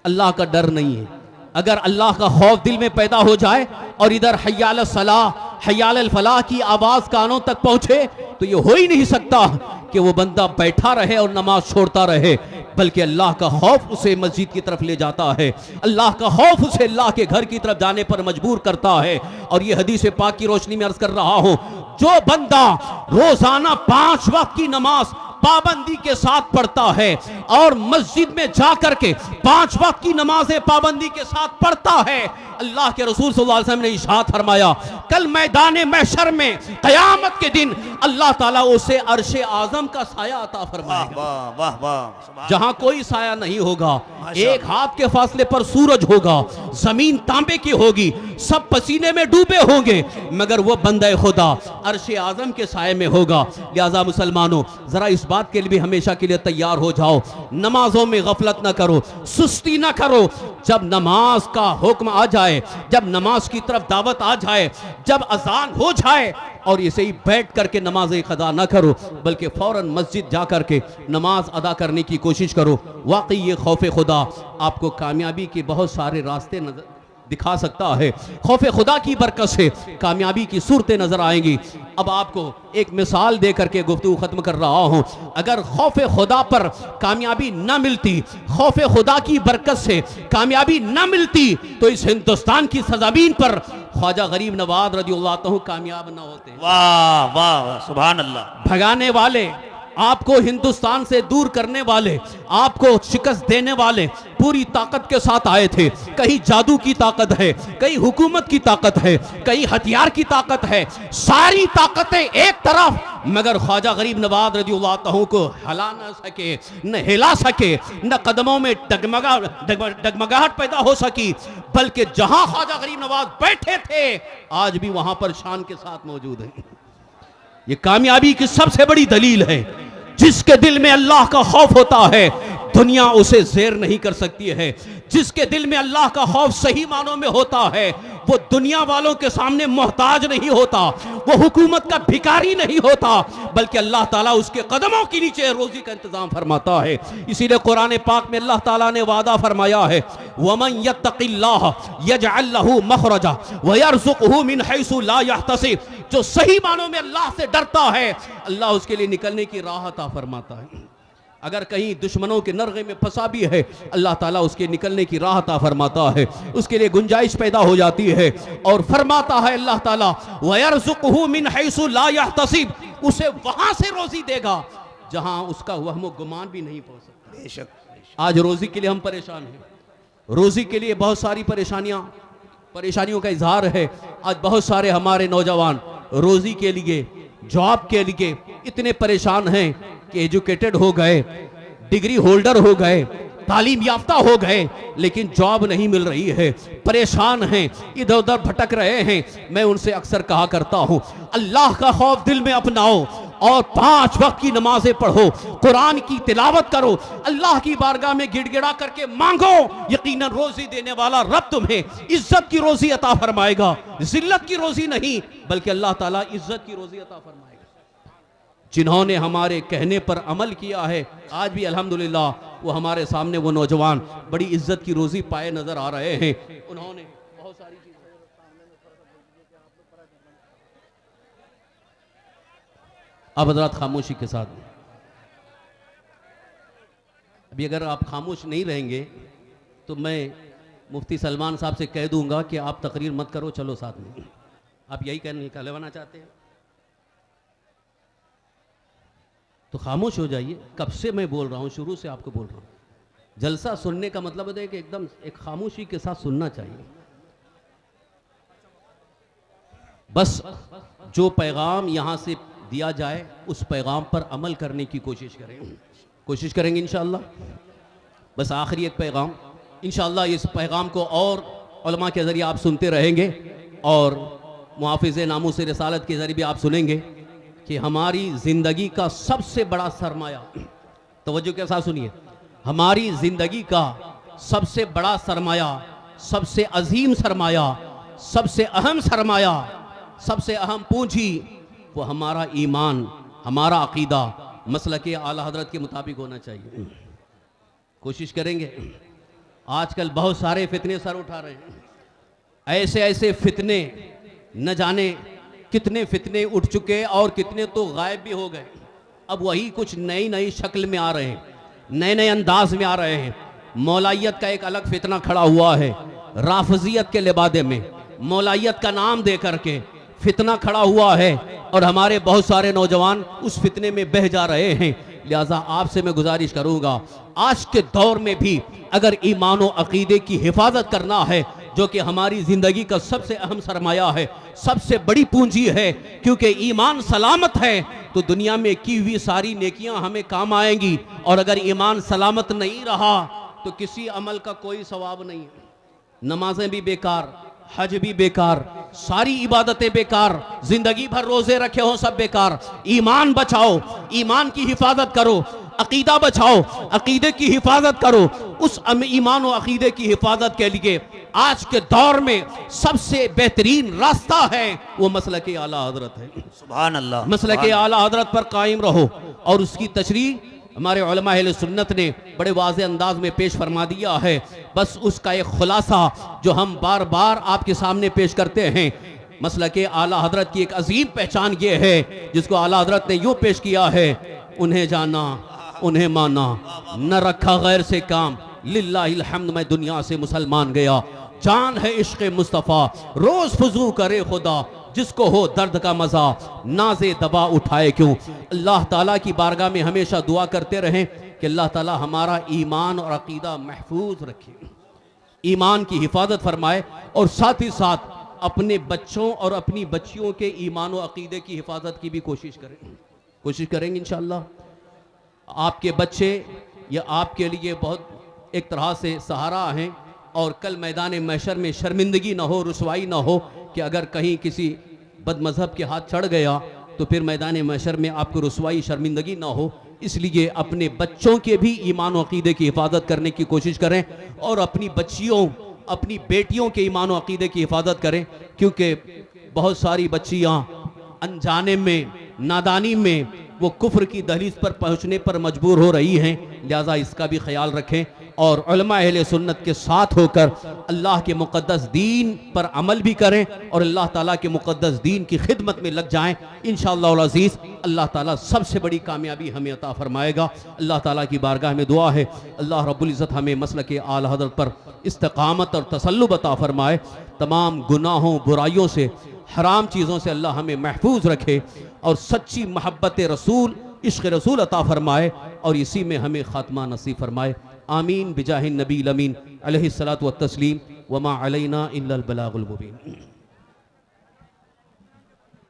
अल्लाह का डर नहीं है। अगर अल्लाह का खौफ दिल में पैदा हो जाए और इधर हय्या अलस सलाह हय्या अलल फलाह की आवाज़ कानों तक पहुँचे, तो ये हो ही नहीं सकता कि वो बंदा बैठा रहे और नमाज छोड़ता रहे, बल्कि अल्लाह का खौफ उसे मस्जिद की तरफ ले जाता है, अल्लाह का खौफ उसे अल्लाह के घर की तरफ जाने पर मजबूर करता है। और ये हदीस पाक की रोशनी में अर्ज कर रहा हूँ, जो बंदा रोजाना 5 वक्त की नमाज पाबंदी के साथ पढ़ता है और मस्जिद में जाकर के 5 वक्त की नमाजें पाबंदी के साथ पढ़ता है, अल्लाह के रसूल सल्लल्लाहु अलैहि वसल्लम ने इरशाद फरमाया कल मैदान महशर में क़यामत के दिन अल्लाह ताला उसे अर्शे आज़म का साया अता फरमाएगा। वाह वाह वाह, जहां कोई साया नहीं होगा, एक हाथ के फासले पर सूरज होगा, जमीन तांबे की होगी, सब पसीने में डूबे होंगे, मगर वो बंदे खुदा अर्शे आज़म के साये में होगा। लिहाजा मुसलमानों, जरा इस बात के लिए भी हमेशा के लिए तैयार हो जाओ, नमाजों में गफलत ना करो, सुस्ती ना करो। जब नमाज का हुक्म आ जाए, जब नमाज की तरफ दावत आ जाए, जब अजान हो जाए और इसे ही बैठ करके नमाज क़ज़ा ना करो, बल्कि फौरन मस्जिद जा करके नमाज अदा करने की कोशिश करो। वाकई ये खौफ खुदा आपको कामयाबी के बहुत सारे रास्ते नजर दिखा सकता है। खौफ खुदा की बरकत से कामयाबी की सूरतें नजर आएंगी। अब आपको एक मिसाल दे करके गुफ्तगू खत्म कर रहा हूं। अगर खौफ खुदा पर कामयाबी न मिलती, खौफ खुदा की बरकत से कामयाबी न मिलती, तो इस हिंदुस्तान की सरज़मीन पर ख्वाजा गरीब नवाज रज़ियल्लाहु अन्हु कामयाब न होते। वाह वाह, सुभान अल्लाह। भगाने वाले, आपको हिंदुस्तान से दूर करने वाले, आपको शिकस्त देने वाले पूरी ताकत के साथ आए थे। कहीं जादू की ताकत है, कहीं हुकूमत की ताकत है, कहीं हथियार की ताकत है, सारी ताकतें एक तरफ, मगर ख्वाजा गरीब नवाज रज़ियल्लाहु अन्हु को हिला न सके, न हिला सके, न कदमों में डगमगाहट पैदा हो सकी, बल्कि जहां ख्वाजा गरीब नवाज बैठे थे आज भी वहां पर शान के साथ मौजूद है। ये कामयाबी की सबसे बड़ी दलील है। जिसके दिल में अल्लाह का खौफ होता है, दुनिया उसे ज़ेर नहीं कर सकती है। जिसके दिल में अल्लाह का खौफ सही मानों में होता है, वो दुनिया वालों के सामने मोहताज नहीं होता, वो हुकूमत का भिखारी नहीं होता, बल्कि अल्लाह ताला उसके कदमों के नीचे रोजी का इंतजाम फरमाता है। इसीलिए कुरान पाक में अल्लाह ताला ने वादा फरमाया है, वमन यत्तक़िल्लाह यजअल लहू मखरजा व यरज़ुक़हू मिन हैसु ला यहतसिब। जो सही मानों में अल्लाह से डरता है, अल्लाह उसके लिए निकलने की राह अता फरमाता है। अगर कहीं दुश्मनों के नरगे में फंसा भी है, अल्लाह ताला उसके निकलने की राह अता फरमाता है, उसके लिए गुंजाइश पैदा हो जाती है। और फरमाता है अल्लाह ताला वयरज़ुक़हू मिन हैसु ला यहतसिब, उसे वहां से रोजी देगा जहां उसका वहम गुमान भी नहीं पहुंच सकता। बेशक। आज रोजी के लिए हम परेशान हैं, रोजी के लिए बहुत सारी परेशानियों का इजहार है। आज बहुत सारे हमारे नौजवान रोजी के लिए, जॉब के लिए इतने परेशान हैं कि एजुकेटेड हो गए, डिग्री होल्डर हो गए, तालीम याफ्ता हो गए, लेकिन जॉब नहीं मिल रही है, परेशान हैं, इधर उधर भटक रहे हैं। मैं उनसे अक्सर कहा करता हूं, अल्लाह का खौफ दिल में अपनाओ और 5 वक्त की नमाजें पढ़ो, कुरान की तिलावत करो, अल्लाह की बारगाह में गिड़गिड़ा करके मांगो। यकीनन रोजी देने वाला रब तुम्हें इज्जत की रोजी अता फरमाएगा, जिल्लत की रोजी नहीं, बल्कि अल्लाह ताला इज्जत की रोजी अता फरमाएगा। जिन्होंने हमारे कहने पर अमल किया है, आज भी अल्हम्दुलिल्लाह वो हमारे सामने वो नौजवान बड़ी इज्जत की रोजी पाए नजर आ रहे हैं। उन्होंने बहुत सारी चीजें, अब हजरात खामोशी के साथ, अभी अगर आप खामोश नहीं रहेंगे तो मैं मुफ्ती सलमान साहब से कह दूंगा कि आप तकरीर मत करो, चलो साथ में। आप यही कहवाना चाहते हैं तो खामोश हो जाइए। कब से मैं बोल रहा हूं, शुरू से आपको बोल रहा हूं, जलसा सुनने का मतलब है कि एकदम एक खामोशी के साथ सुनना चाहिए। बस जो पैगाम यहां से दिया जाए उस पैगाम पर अमल करने की कोशिश करेंगे इंशाअल्लाह। बस आखिरी एक पैगाम, इंशाअल्लाह इस पैगाम को और उलमा के ज़रिए आप सुनते रहेंगे और मुहाफ़िज़े नामूस रिसालत के ज़रिए भी आप सुनेंगे कि हमारी ज़िंदगी का सबसे बड़ा सरमाया, तवज्जो के साथ सुनिए, हमारी ज़िंदगी का सबसे बड़ा सरमाया, सबसे अजीम सरमाया, सबसे अहम सरमाया, सबसे अहम पूंजी वो हमारा ईमान, हमारा अकीदा मसलके आला हजरत के मुताबिक होना चाहिए। कोशिश करेंगे। आजकल बहुत सारे फितने सर उठा रहे हैं, ऐसे ऐसे फितने, न जाने कितने फितने उठ चुके और कितने तो गायब भी हो गए। अब वही कुछ नई नई शक्ल में आ रहे हैं, नए नए अंदाज में आ रहे हैं। मौलाइयत का एक अलग फितना खड़ा हुआ है, राफजियत के लिबादे में मौलाइयत का नाम दे करके फितना खड़ा हुआ है और हमारे बहुत सारे नौजवान उस फितने में बह जा रहे हैं। लिहाजा आपसे मैं गुजारिश करूंगा, आज के दौर में भी अगर ईमान और अकीदे की हिफाजत करना है, जो कि हमारी ज़िंदगी का सबसे अहम सरमाया है, सबसे बड़ी पूंजी है, क्योंकि ईमान सलामत है तो दुनिया में की हुई सारी नेकियां हमें काम आएंगी, और अगर ईमान सलामत नहीं रहा तो किसी अमल का कोई सवाब नहीं है। नमाजें भी बेकार, हज भी बेकार, सारी इबादतें बेकार, जिंदगी भर रोजे रखे हो सब बेकार। ईमान बचाओ, ईमान की हिफाजत करो, अकीदा बचाओ, अकीदे की हिफाजत करो। उस ईमान और अकीदे की हिफाजत के लिए आज के दौर में सबसे बेहतरीन रास्ता है वो मसलक आला हजरत है। सुभान अल्लाह। मसलक आला हजरत पर कायम रहो, और उसकी तशरीह हमारे उलमा अहले सुन्नत ने बड़े वाज़े अंदाज में पेश फरमा दिया है। बस उसका एक खुलासा जो हम बार बार आपके सामने पेश करते हैं, मसलक आला हजरत की एक अजीम पहचान ये है जिसको आला हजरत ने यूँ पेश किया है, उन्हें जाना उन्हें माना, न रखा गैर से काम, लिल्लाहिल हम्द मैं दुनिया से मुसलमान गया। जान है इश्क़ मुस्तफ़ा रोज़ फजू करे खुदा, जिसको हो दर्द का मज़ा नाज़े दबा उठाए क्यों। अल्लाह ताला की बारगाह में हमेशा दुआ करते रहें कि अल्लाह ताला हमारा ईमान और अकीदा महफूज रखे, ईमान की हिफाजत फरमाए, और साथ ही साथ अपने बच्चों और अपनी बच्चियों के ईमान और अकीदे की हिफाजत की भी कोशिश करेंगे इंशाअल्लाह। आपके बच्चे ये आपके लिए बहुत एक तरह से सहारा हैं, और कल मैदान महशर में शर्मिंदगी ना हो, रुसवाई ना हो कि अगर कहीं किसी बदमज़हब के हाथ चढ़ गया तो फिर मैदान महशर में आपको रुसवाई शर्मिंदगी ना हो। इसलिए अपने बच्चों के भी ईमान और अकीदे की हिफाजत करने की कोशिश करें, और अपनी बच्चियों अपनी बेटियों के ईमान और अकीदे की हिफाजत करें, क्योंकि बहुत सारी बच्चियाँ अनजाने में, नादानी में वो कुफ्र की दहलीज पर पहुँचने पर मजबूर हो रही हैं। लिहाजा इसका भी ख्याल रखें, और उलमा अहले सुन्नत के साथ होकर अल्लाह के मुक़द्दस दीन पर अमल भी करें, और अल्लाह ताला के मुक़द्दस दीन की खिदमत में लग जाएं। इंशाअल्लाह अज़ीज़ अल्लाह ताला सबसे बड़ी कामयाबी हमें अता फरमाएगा। अल्लाह ताला की बारगाह में दुआ है अल्लाह रब्बुल इज़्ज़त हमें मसलक आला हज़रत पर इस्तिक़ामत और तसल्लुब अता फरमाए। तमाम गुनाहों बुराइयों से, हराम चीज़ों से अल्लाह हमें महफूज रखे, और सच्ची मोहब्बत रसूल, इश्क़ रसूल अता फरमाए, और इसी में हमें ख़ात्मा नसीब फरमाए। आमीन बिजाहिन नबी अमीन अलैहिस्सलातु वत्तस्लीम वमा अलैना इल्लल बलागुल मुबीन।